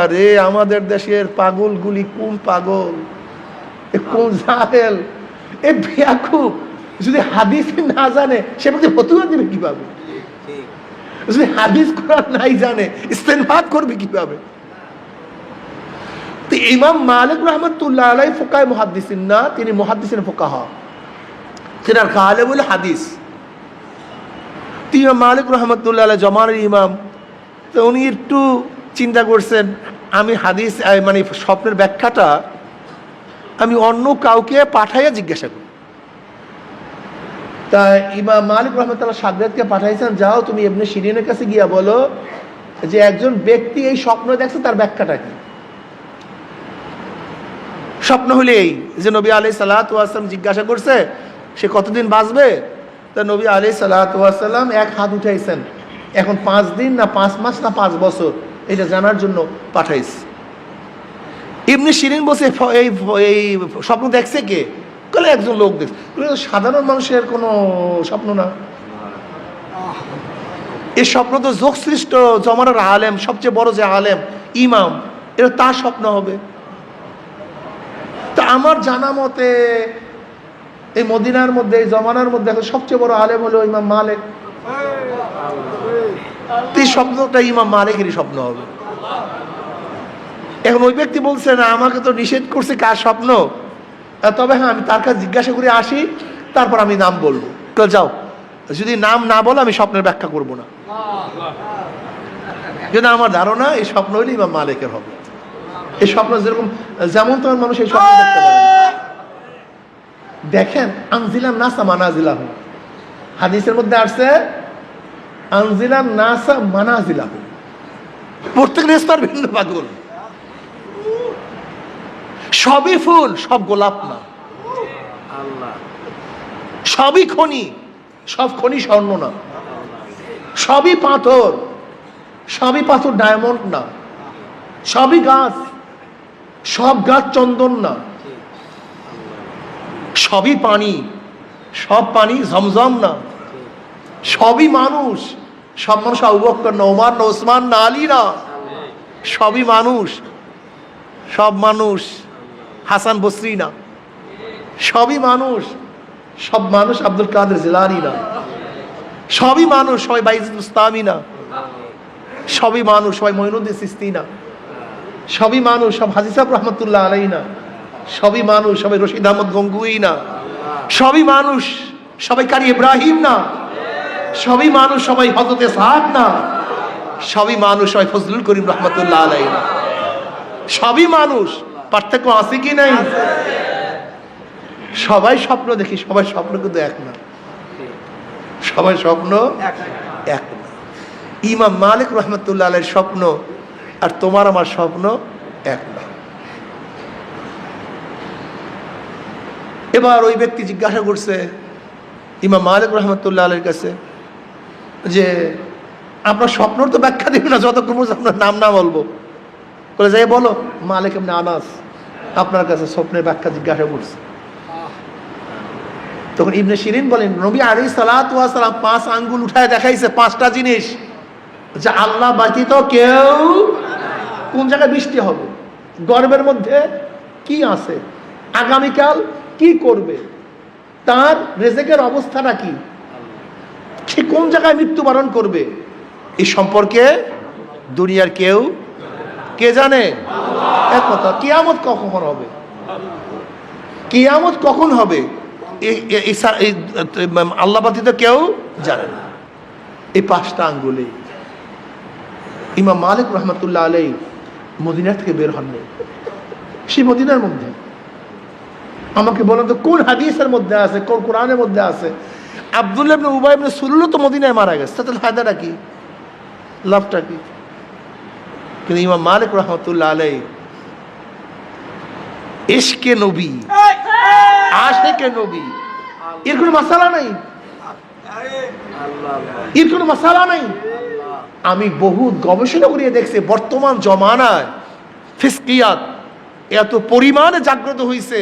আরে আমাদের দেশের পাগলগুলি কোন পাগল, কোন জাহেল, এ বেয়াকুব, যদি হাদিস না জানে সে বলতে ফতুয়া দিবে কিভাবে? যদি হাদিস কোরআন নাই জানে ইস্তেনবাত করবে কিভাবে? তো ইমাম মালিক রহমতুল্লাহ আলাইহি ফুকাহে মুহাদ্দিসিন না, তিনি মুহাদ্দিসিন ফুকাহা, তিনার গালেব হলো হাদিস। ইমাম মালিক রহমতুল্লাহ আলাইহি জমানের ইমাম, তো উনি একটু চিন্তা করছেন, আমি হাদিস মানে স্বপ্নের ব্যাখ্যাটা আমি অন্য কাউকে পাঠাইয়া জিজ্ঞাসা করি। তা ইমাম মালিক রহমতুল্লাহ সাগরেদকে পাঠাইছেন, যাও তুমি ইবনে শিরিনের কাছে গিয়া বলো যে একজন ব্যক্তি এই স্বপ্ন দেখছে, তার ব্যাখ্যাটা কি। স্বপ্ন হলে এই যে নবী আলাইহিস সালাতু ওয়াস সালাম জিজ্ঞাসা করছে সে কতদিন বাঁচবে, তা নবী আলাইহিস সালাতু ওয়াস সালাম এক হাত উঠাইছেন, এখন 5 দিন না 5 মাস না 5 বছর এটা জানার জন্য পাঠাইছে। ইবনে শিরিন বসে এই স্বপ্ন দেখছে কে, বলে একজন লোক দেখছে। সাধারণ মানুষের কোনো স্বপ্ন না, এই স্বপ্ন তো যোগসৃষ্ট জমানার আলেম, সবচেয়ে বড় যে আলেম ইমাম, এটা তার স্বপ্ন হবে। তা আমার জানা মতে এই মদিনার মধ্যে, এই জমানার মধ্যে এখন সবচেয়ে বড় আলেম হলো ইমাম মালিক। এই স্বপ্নটা ইমাম মালিকেরই স্বপ্ন হবে। এখন ওই ব্যক্তি বলছে না আমাকে তো নিষেধ করছে কার স্বপ্ন, তবে হ্যাঁ আমি তার কাছে জিজ্ঞাসা করে আসি, তারপর আমি নাম বলবো। তো যাও, যদি নাম না বলো আমি স্বপ্নের ব্যাখ্যা করবো না। কিন্তু আমার ধারণা এই স্বপ্ন হইলে ইমাম মালিকের হবে। এই স্বপ্ন যেরকম যেমন তেমন মানুষ এই স্বপ্ন দেখতে পারে। দেখেন আনজিলাম নাসা মানাজিলাহু, হাদিসের মধ্যে আসছে আনজিলাম নাসা মানাজিলাহু, প্রত্যেক স্তর ভিন্ন পাগল। সবই ফুল, সব গোলাপ না। সবই খনি, সব খনি স্বর্ণ না। সবই পাথর, সবই পাথর ডায়মন্ড না। সবই গাছ, সব গাছ চন্দন না। সবই পানি, সব পানি জমজম না। সবই মানুষ, সব মানুষ আবু বকর না, ওমর না, ওসমান না, আলী না। সবই মানুষ, সব মানুষ হাসান বসরি না। সবই মানুষ, সব মানুষ আব্দুল কাদের জিলানী না। সবই মানুষ, সবাই বাইজিদ বুস্তামি না। সবই মানুষ, সবাই মঈনুদ্দিন চিশতি না। সবই মানুষ, সব হাজী সাহেব রহমতুল্লাহ আলাইহি না। সবই মানুষ, সবাই রশিদ আহমদ গঙ্গুই না। সবই মানুষ, সবাই কারি ইব্রাহিম না। সবই মানুষ, সবাই হযরত ইসহাক না। সবই মানুষ, সবাই ফজলুল করিম রহমতুল্লাহ আলাইহি না। সবই মানুষ, পার্থক্য আছে কি নাই? সবাই স্বপ্ন দেখি, সবাই স্বপ্ন কিন্তু এক না। সবাই স্বপ্ন এক না। ইমাম মালিক রহমতুল্লাহ আলাইহির স্বপ্ন আর তোমার আমার স্বপ্ন এক না। এবার ওই ব্যক্তি জিজ্ঞাসা করছে ইমাম মালিক রহমতুল্লাহ আলাইহির কাছে যে আপনার স্বপ্নর তো ব্যাখ্যা দিবে না যতক্ষণ আপনার নাম না বলবো। বলে যাই বলো, মালিক ইবনে আনাস আপনার কাছে স্বপ্নের ব্যাখ্যা জিজ্ঞাসা করছে। তখন ইবনে শিরিন বলেন নবী আলাইহিস সালাতু ওয়াস সালাম 5 আঙ্গুল উঠায় দেখাইছে 5টা জিনিস, যে আল্লাহ ব্যতীত কেউ, কোন জায়গায় বৃষ্টি হবে, গর্ভের মধ্যে কি আছে, আগামীকাল কি করবে, তার রিজিকের অবস্থাটা কি, সে কোন জায়গায় মৃত্যুবরণ করবে, এই সম্পর্কে দুনিয়ার কেউ কে জানে? এক কথা, কিয়ামত কখন হবে, কিয়ামত কখন হবে আল্লাহ ব্যতীত কেউ জানে না। এই 5টা আঙ্গুলে ইমাম মালিক রহমতুল্লাহ আলাইহি মদিনা থেকে বের হননি। সেই মদিনার মধ্যে আমাকে বলেন তো কোন হাদিসের মধ্যে আছে, কোন কোরআনের মধ্যে আছে আব্দুল্লাহ ইবনে উবাই ইবনে সুলুল তো মদিনায় মারা গেছে, তাহলে ফায়দাটা কি, লাভটা কি? কিন্তু ইমাম মালিক রহমতুল্লাহ আলাইহি ইশকে নবী, আশিকে নবী, এর কোনো মাসালা নাই, এর কোনো মাসালা নাই। আমি বহুত গবেষণা করিয়ে দেখছি বর্তমান জমানায় ফিসকিয়াত এত পরিমাণে জাগ্রত হয়েছে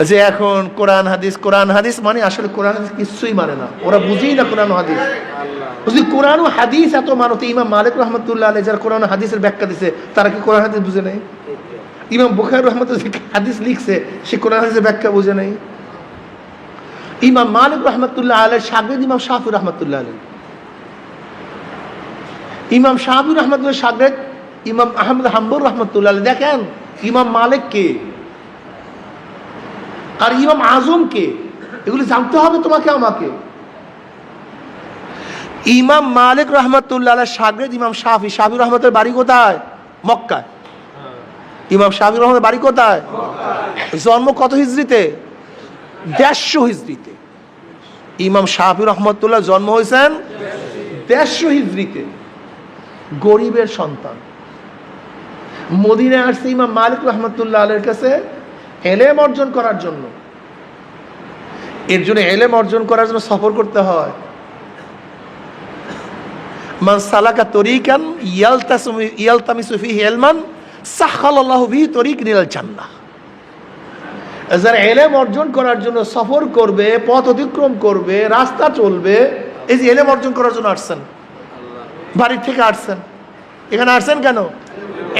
যে এখন কোরআন হাদিস, কোরআন হাদিস মানে আসলে কোরআন হাদিস কিছুই মানে না, ওরা বুঝেই না কোরআন হাদিস। যদি কোরআন ও হাদিস এত মানতে ইমাম মালিক রহমতুল্লাহ আলাইহি যারা কোরআন হাদিসের ব্যাখ্যা দিছে তারা কি কোরআন হাদিস বুঝে নাই? ইমাম বুখারী রহমতুল্লাহ হাদিস লিখছে সে কোরআন হাদিসের ব্যাখ্যা বুঝে নাই? ইমাম মালিক রহমতুল্লাহ আলাইহি শাগির্দ ইমাম শাফি রহমতুল্লাহ আলাইহি, ইমাম শাফি রহমতুল্লাহ শাগির্দ ইমাম আহমদ হাম্বল রহমতুল্লাহ আলাইহি। দেখেন ইমাম মালিক কে আর ইমাম আজম কে, এগুলি জানতে হবে তোমাকে আমাকে। ইমাম মালিক রহমতুল্লাহ আলাইহি শাগির্দ ইমাম শাফি, শাফি রহমতের বাড়ি কোথায়? মক্কায়। ইমাম শাফি রহমতের বাড়ি কোথায়? জন্ম কত হিজরিতে? 150 হিজরিতে। ইমাম শাফি রহমতুল্লাহ জন্ম হয়েছেন 150 হিজরিতে, গরিবের সন্তান। মদিনায় আসছে ইমাম মালিক রহমতুল্লাহ আলাইহির কাছে এলেম অর্জন করার জন্য। এর জন্য এলেম অর্জন করার জন্য সফর করতে হয়। মান সালাকা তরিকান ইয়ালতামিসু ফিহি ইলমান সাহহালাল্লাহু বিহি তরিকান ইলাল জান্নাহ। যারা এলেম অর্জন করার জন্য সফর করবে, পথ অতিক্রম করবে, রাস্তা চলবে, এই যে এলেম অর্জন করার জন্য আসছেন, বাড়ির থেকে আসছেন, এখানে আসছেন কেন?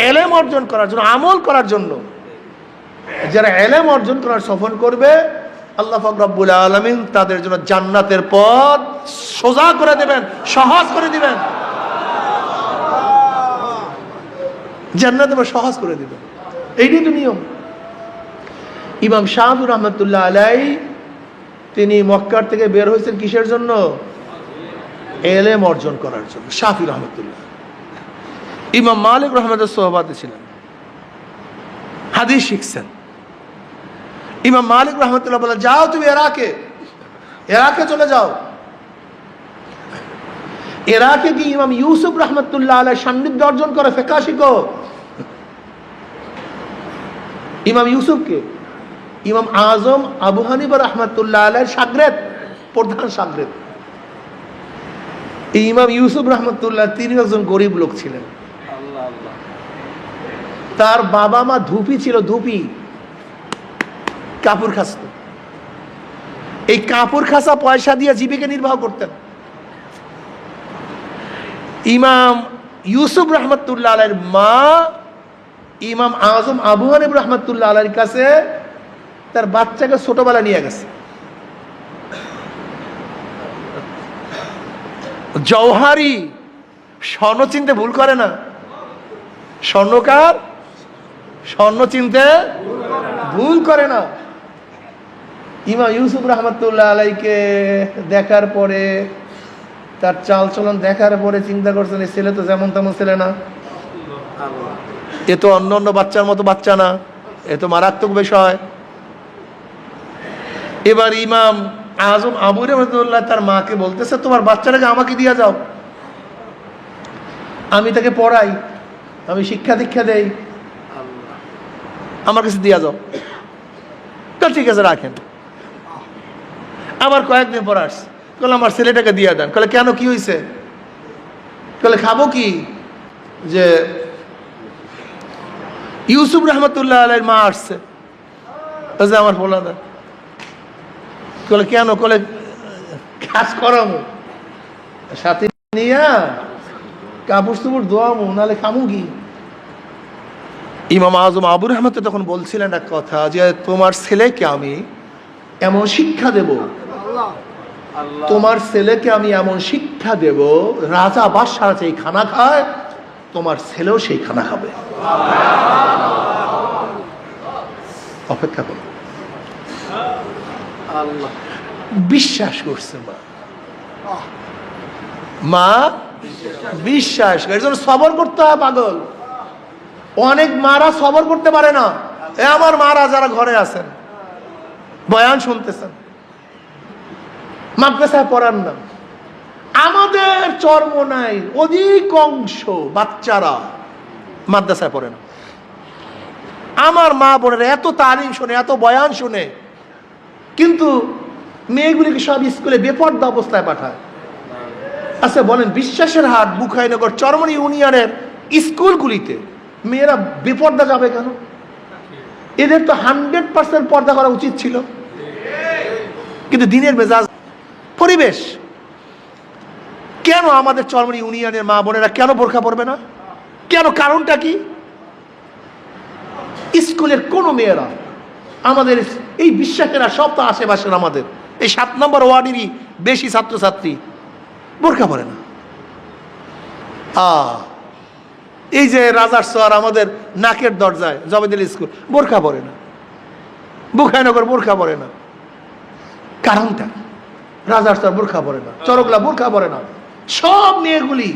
এলেম অর্জন করার জন্য, আমল করার জন্য। যারা এলেম অর্জন করার সফর করবে, আল্লাহ পাক রব্বুল আলামিন তাদের জন্য জান্নাতের পথ সোজা করে দেবেন, সহজ করে দিবেন। জান্নাতের পথ সহজ করে দিবেন, এইটাই তো নিয়ম। ইমাম শাফি রহমতুল্লাহ আলাইহি তিনি মক্কার থেকে বের হয়েছেন কিসের জন্য? এলেম অর্জন করার জন্য। শাফি রহমতুল্লাহ। ইমাম মালিক রহমতুল্লাহ সোহবাতে ছিলেন, হাদিস শিখছেন। ইমাম মালিক রহমতুল্লাহ বলে, যাও তুমি এরাকে চলে যাও। এরাকে কি ইমাম ইউসুফ রহমতুল্লাহ আলাইহি সান্নিধ্য অর্জন করে ফিকহ শিখো। ইমাম ইউসুফকে ইমাম আজম আবু হানিফা রহমতুল্লাহ আলাইহির শাগরেদ, প্রধান শাগরেদ। এই ইমাম ইউসুফ রহমতুল্লাহ তিনি একজন গরিব লোক ছিলেন। তার বাবা মা ধুপি ছিল, ধুপি, কাপড় খাসত। এই কাপড় খাসা পয়সা দিয়ে জীবিকা নির্বাহ করতেন। ইমাম ইউসুফ রহমতুল্লাহ আলাইহির মা ইমাম আজম আবু হানিফা রহমতুল্লাহ আলাইহির কাছে তার বাচ্চাকে ছোটবেলা নিয়ে গেছে। জওহারি স্বর্ণ চিনতে ভুল করে না। স্বর্ণকার স্বর্ণ চিনতে ভুল করে না। ইমাম ইউসুফ রহমতুল্লাহ আলাইহিকে দেখার পরে, তার চাল চলন দেখার পরে চিন্তা করছেন, এই ছেলে তো যেমন তেমন ছেলে না, এ তো অন্য অন্য বাচ্চার মতো বাচ্চা না, এ তো মারাত্মক বিষয়। এবার ইমাম আজম আবু রহমতুল্লাহ তার মাকে বলতেছে, তোমার বাচ্চাটাকে আমাকে দিয়ে যাও, আমি তাকে পড়াই, আমি শিক্ষা দীক্ষা দেই, আমার কাছে দিয়ে যাও। তো ঠিক আছে, রাখেন। আবার কয়েকদিন পর আসছে, বলে আমার ছেলেটাকে দিয়ে দেন। বলে কেন, কি হয়েছে? বলে খাবো কি, যে ইউসুফ রহমতুল্লাহ আলাইহির মা আসছে, আমার বলা দেন। বলে কেন? বলে কাজ করামো, সাথে নিয়া কাপড় চুপড় ধোয়ামো, নাহলে খামু কি? ইমাম আজম আবু রহমত তখন বলছিলেন এক কথা, যে তোমার ছেলেকে আমি এমন শিক্ষা দেব, তোমার ছেলেকে আমি এমন শিক্ষা দেব, রাজা বাদশাহ যেই খানা খায় তোমার ছেলেও সেই খানা খাবে। অপেক্ষা করো। বিশ্বাস করছে মা বিশ্বাস করে, এর জন্য সবর করতে হয়। পাগল অনেক মারা সবর করতে পারে না। আমার মারা যারা ঘরে আছেন, বয়ান শুনতেছেন, মাদ্রাসায় পড়ান না, আমাদের চর্ম নাই, অধিকাংশ বাচ্চারা মাদ্রাসায় পড়ে না। আমার মা বোনেরা এত তালিম শুনে, এত বয়ান শুনে, কিন্তু মেয়েগুলিকে সব স্কুলে বেপর্দা অবস্থায় পাঠায়। আচ্ছা বলেন, বিশ্বাসের হাট, বুখাইনগর, চরমনি ইউনিয়নের স্কুলগুলিতে মেয়েরা বেপর্দা যাবে কেন? এদের তো 100% পর্দা করা উচিত ছিল। কিন্তু দিনের মেজাজ, পরিবেশ, কেন আমাদের চরমনি ইউনিয়নের মা বোনেরা কেন বোরখা পরবে না? কেন? কারণটা কি? স্কুলের কোন মেয়েরা, আমাদের এই বিশ্বাসেরা সব তো আশেপাশের, আমাদের এই 7 নম্বর ওয়ার্ডেরই বেশি ছাত্রছাত্রী বোরখা পরে না। এই যে রাজার শহর, আমাদের নাকের দরজায় জবেদিল স্কুল, বোরখা পরে না। বুখাইনগর বোরখা পরে না। কারণটা? রাজার শহর বোরখা পরে না, চরকলা বোরখা পরে না, সব মেয়েগুলি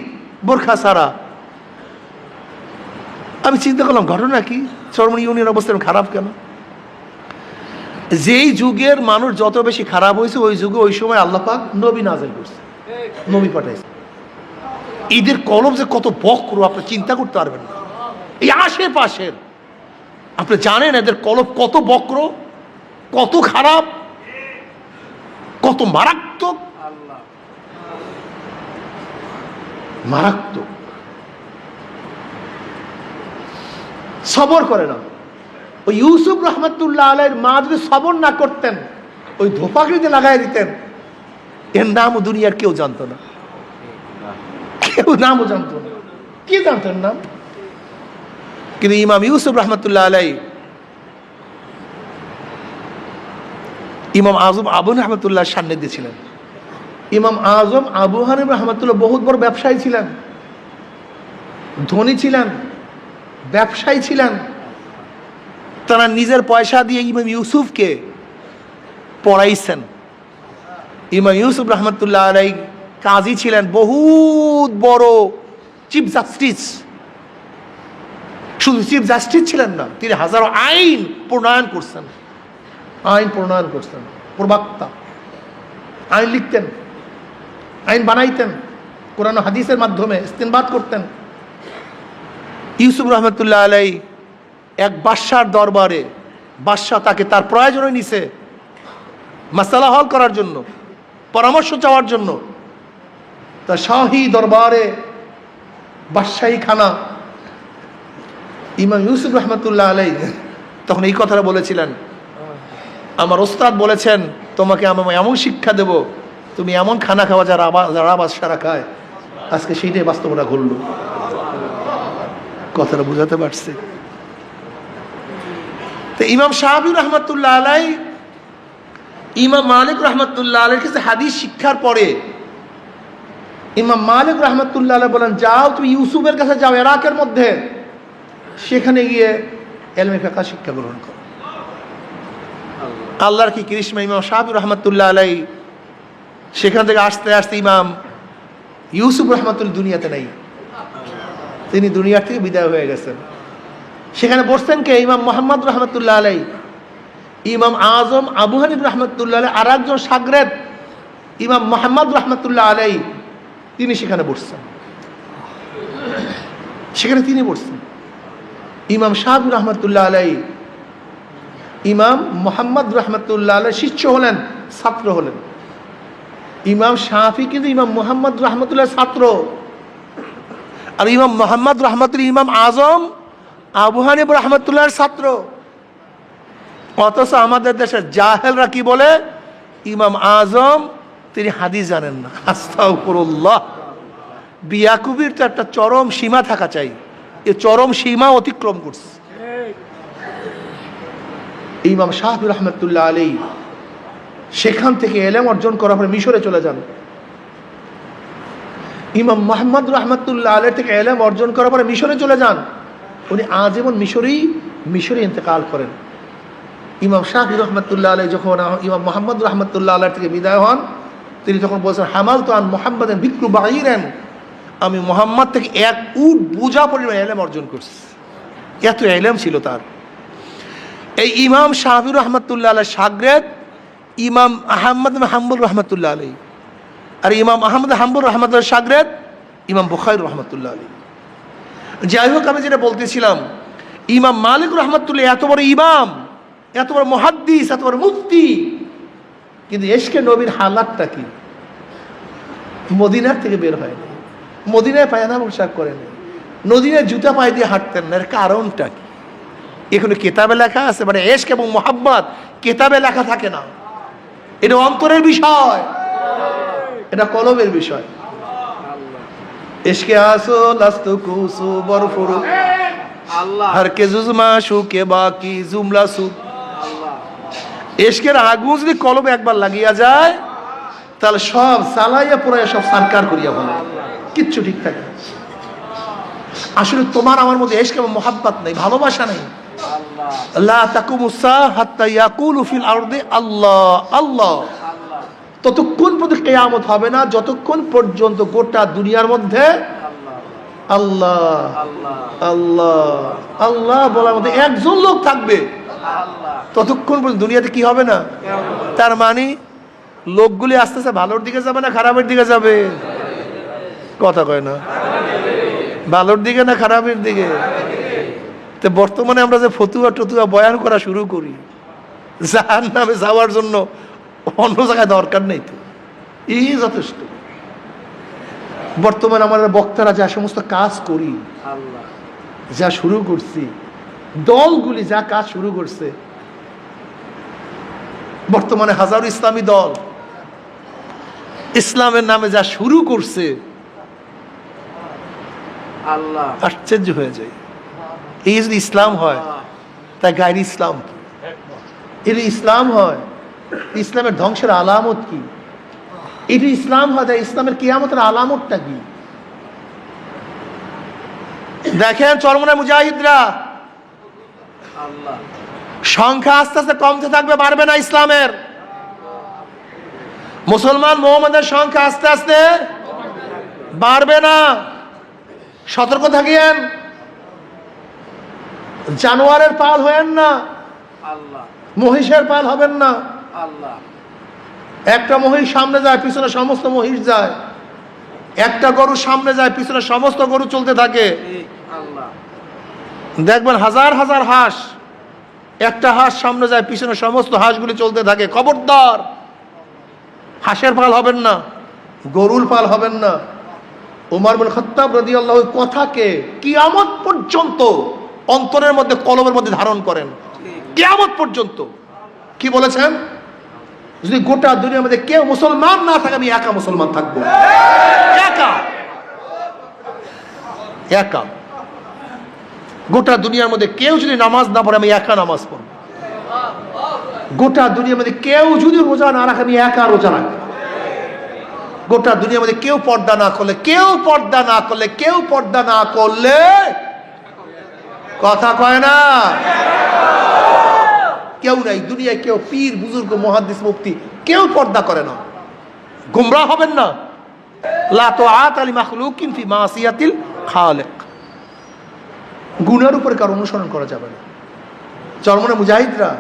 বোরখা ছাড়া। আমি চিন্তা করলাম, ঘটনা কি? চরমনি ইউনিয়ন অবস্থা খারাপ কেন? যেই যুগের মানুষ যত বেশি খারাপ হয়েছে ওই যুগে ওই সময় আল্লাহ পাক নবী নাযিল করছে, নবী পাঠাইছে। এদের কলম যে কত বক্র আপনি চিন্তা করতে পারবেন না। এই আশেপাশের আপনি জানেন এদের কলম কত বক্র, কত খারাপ, কত মারাত্মক, মারাত্মক। সবর করে না। ওই ইউসুফ রহমতুল্লাহ আলাইহির মা যদি সবর না করতেন, ওই ধোপাকড়িতে লাগাই দিতেন, এর নামও দুনিয়ার কেউ জানতো না, কেউ নামও জানতো না। কি জানতেন নাম? কিন্তু ইমাম ইউসুফ রহমতুল্লাহ আলাইহি ইমাম আজম আবু রহমতুল্লাহ সান্নিধ্যে ছিলেন। ইমাম আজম আবু হানিফ রহমতুল্লাহ বহুত বড় ব্যবসায়ী ছিলেন, ধনী ছিলেন, ব্যবসায়ী ছিলেন। তারা নিজের পয়সা দিয়ে ইমাম ইউসুফকে পড়াইছেন। ইমাম ইউসুফ রহমতুল্লাহ আলাইহি কাজী ছিলেন, বহুত বড় চিফ জাস্টিস। শুধু চিফ জাস্টিস ছিলেন না, তিনি হাজারো আইন প্রণয়ন করছেন, আইন প্রণয়ন করছেন, প্রবক্তা। আইন লিখতেন, আইন বানাইতেন, কোরআন হাদিসের মাধ্যমে ইস্তেনবাত করতেন। ইউসুফ রহমতুল্লাহ আলাইহি এক বাদশার দরবারে, বাদশাহ তাকে তার প্রয়োজনে নিছে মাসালা হল করার জন্য, পরামর্শ চাওয়ার জন্য। তার শাহী দরবারে, বাদশাহী খানা। ইমাম ইউসুফ রহমতুল্লাহ আলাইহি তখন এই কথাটা বলেছিলেন, আমার ওস্তাদ বলেছেন তোমাকে আমি এমন শিক্ষা দেব, তুমি এমন খানা খাওয়া যারা বাদশারা খায়। আজকে সেইটাই বাস্তবতা ঘটল। কথাটা বুঝাতে পারছে? তো ইমাম শাফি রহমতুল্লাহ আলাইহি ইমাম মালিক রহমতুল্লাহ আলাইহির কাছে হাদিস শিক্ষার পরে ইমাম মালিক রহমতুল্লাহ আলাইহি বলেন, যাও তুমি ইউসুফের কাছে যাও ইরাকের মধ্যে, সেখানে গিয়ে ইলমে ফিকহ শিক্ষা গ্রহণ করো। আল্লাহর কি কৃষ্ণ! ইমাম শাফি রহমতুল্লাহ আলাইহি সেখান থেকে আসতে আসতে ইমাম ইউসুফ রহমতুল্লাহ দুনিয়াতে নেই, তিনি দুনিয়ার থেকে বিদায় হয়ে গেছেন। সেখানে বসছেন কে? ইমাম মুহাম্মদ রহমতুল্লাহ আলাইহি, ইমাম আজম আবু হানিফ রহমতুল্লাহ আলাইহি, আর একজন শাগরেদ ইমাম মুহাম্মদ রহমতুল্লাহ আলাইহি, তিনি সেখানে বসছেন। সেখানে তিনি বসছেন। ইমাম শাফি রহমতুল্লাহ আলাইহি ইমাম মুহাম্মদ রহমতুল্লাহ আলাইহি শিষ্য হলেন, ছাত্র হলেন। ইমাম শাফি কিন্তু ইমাম মুহাম্মদ রহমতুল্লাহ ছাত্র, আর ইমাম মুহাম্মদ রহমতুল্লাহ ইমাম আজম আবু হানিফ রহমতুল্লাহর ছাত্র। অথচ আমাদের দেশের জাহেলরা কি বলে? ইমাম আজম তিনি হাদিস জানেন না। আস্তাগফিরুল্লাহ। বিয়াকুবির তো একটা চরম সীমা থাকা চাই, এ চরম সীমা অতিক্রম করছে। ইমাম শাফি রহমতুল্লাহ আলাইহি সেখান থেকে ইলম অর্জন করার পরে মিশরে চলে যান। ইমাম মুহাম্মদ রহমতুল্লাহ আলাইহি থেকে ইলম অর্জন করার পরে মিশরে চলে যান। উনি আজীবন মিশরে ইন্তেকাল করেন। ইমাম শাফি রহমতুল্লাহ আলাইহি যখন ইমাম মুহাম্মদ রহমতুল্লাহ আলাইহি থেকে বিদায় হন, তিনি তখন বলছেন, হামালতু আন মুহাম্মাদিন বিকরু বাঈরান, আমি মুহাম্মদ থেকে এক উট বোঝা পরিমাণ ইলম অর্জন করছি। এত ইলম ছিল তার। এই ইমাম শাফি রহমতুল্লাহ আলাইহি শাগরেদ ইমাম আহমদ হাম্বল রহমতুল্লাহ আলাইহি, আর ইমাম আহমদ হাম্বল রহমতুল্লাহ শাগরেদ ইমাম বুখারী রহমতুল্লাহ আলাইহি। যাই হোক, আমি যেটা বলতেছিলাম, ইমাম মালিক রহমতুল্লাহ এত বড় ইমাম, এত বড় মুহাদ্দিস, এত বড় মুফতি, কিন্তু এশকে নবীর হালাতটা কি? মদিনার থেকে বের হয়নি, মদিনায় পায়না পোশাক করেনি, নদীনায় জুতা পায়ে দিয়ে হাঁটতেন না। এর কারণটা কি? এখানে কেতাবে লেখা আছে, মানে এশক এবং মোহাব্বত কেতাবে লেখা থাকে না। এটা অন্তরের বিষয়, এটা কলবের বিষয়। এশকে আসো লাস্তু কুসু বরফুরু আল্লাহ হর কে জুজমা শুকে বাকি জুমলা সু। এশকের আগুন যদি কলবে একবার লাগিয়া যায়, তাহলে সব চালাইয়া পুরাইয়া সব সারকার করিয়া বলে, কিচ্ছু ঠিক থাকে। আসলে তোমার আমার মধ্যে এশক এবং মোহাব্বত নেই, ভালোবাসা নেই। লা তাকুমুস সাআ হাত্তা ইয়াকুলু ফিল আরদি আল্লাহ আল্লাহ। ততক্ষণ পর্যন্ত কিয়ামত হবে না যতক্ষণ পর্যন্ত গোটা দুনিয়ার মধ্যে আল্লাহ আল্লাহ আল্লাহ বলার মধ্যে একজন লোক থাকবে, ততক্ষণ পর্যন্ত দুনিয়াতে কি হবে না। তার মানে লোকগুলি আস্তে আস্তে ভালোর দিকে যাবে না খারাপের দিকে যাবে? কথা কয় না। ভালোর দিকে না খারাপের দিকে? তো বর্তমানে আমরা যে ফতুয়া টতুয়া বয়ান করা শুরু করি, জাহান্নামে যাওয়ার জন্য অন্য জায়গায় দরকার নেই, তো এই যথেষ্ট। বর্তমানে আমাদের বক্তারা যা সমস্ত কাজ করি, যা শুরু করছি, দলগুলি যা কাজ শুরু করছে, বর্তমানে হাজারো ইসলামী দল ইসলামের নামে যা শুরু করছে, আশ্চর্য হয়ে যায়। এই যদি ইসলাম হয়, তাই গায়ের ইসলাম কি? এটি ইসলাম হয়, ইসলামের ধ্বংসের আলামত কি? এটি ইসলাম হয়, তাই ইসলামের কিয়ামতের আলামতটা কি? দেখেন চরমনায় মুজাহিদরা সংখ্যা আস্তে আস্তে কমতে থাকবে, বাড়বে না। ইসলামের মুসলমান মুহাম্মাদের সংখ্যা আস্তে আস্তে বাড়বে না। সতর্ক থাকিয়েন, জানোয়ারের পাল হয়েন না, মহিষের পাল হবেন না। একটা মহিষ সামনে যায়, পিছনে সমস্ত মহিষ যায়। একটা গরু সামনে যায়, পিছনে সমস্ত গরু চলতে থাকে। দেখবেন হাজার হাজার হাঁস, একটা হাঁস সামনে যায়, পিছনে সমস্ত হাঁসগুলি চলতে থাকে। খবরদার, হাঁসের পাল হবেন না, গরুর পাল হবেন না। ওমর বিন খাত্তাব রাদিয়াল্লাহু আনহু কথাকে কিয়ামত পর্যন্ত অন্তরের মধ্যে, কলবের মধ্যে ধারণ করেন। কিয়ামত পর্যন্ত কি বলেছেন? যদি গোটা দুনিয়ার মধ্যে কেউ মুসলমান না থাকে, আমি একা মুসলমান থাকবো। একা একা। গোটা দুনিয়ার মধ্যে কেউ যদি নামাজ না পড়ে, আমি একা নামাজ পড়ব। গোটা দুনিয়ার মধ্যে কেউ যদি রোজা না রাখে, আমি একা রোজা রাখবো। গোটা দুনিয়ার মধ্যে কেউ পর্দা না করলে, কথা কয় না, কেউ নাই দুনিয়ায়, কেউ পীর বুজুর্গ মুহাদ্দিস মুফতি কেউ পর্দা করে না। গুমরাহ হবেন না। লা তুআত লি মাখলুকিন ফি মাসিয়াতিল খালিক। গুনার উপরে কারো অনুসরণ করা যাবে না। চরমনে মুজাহিদরা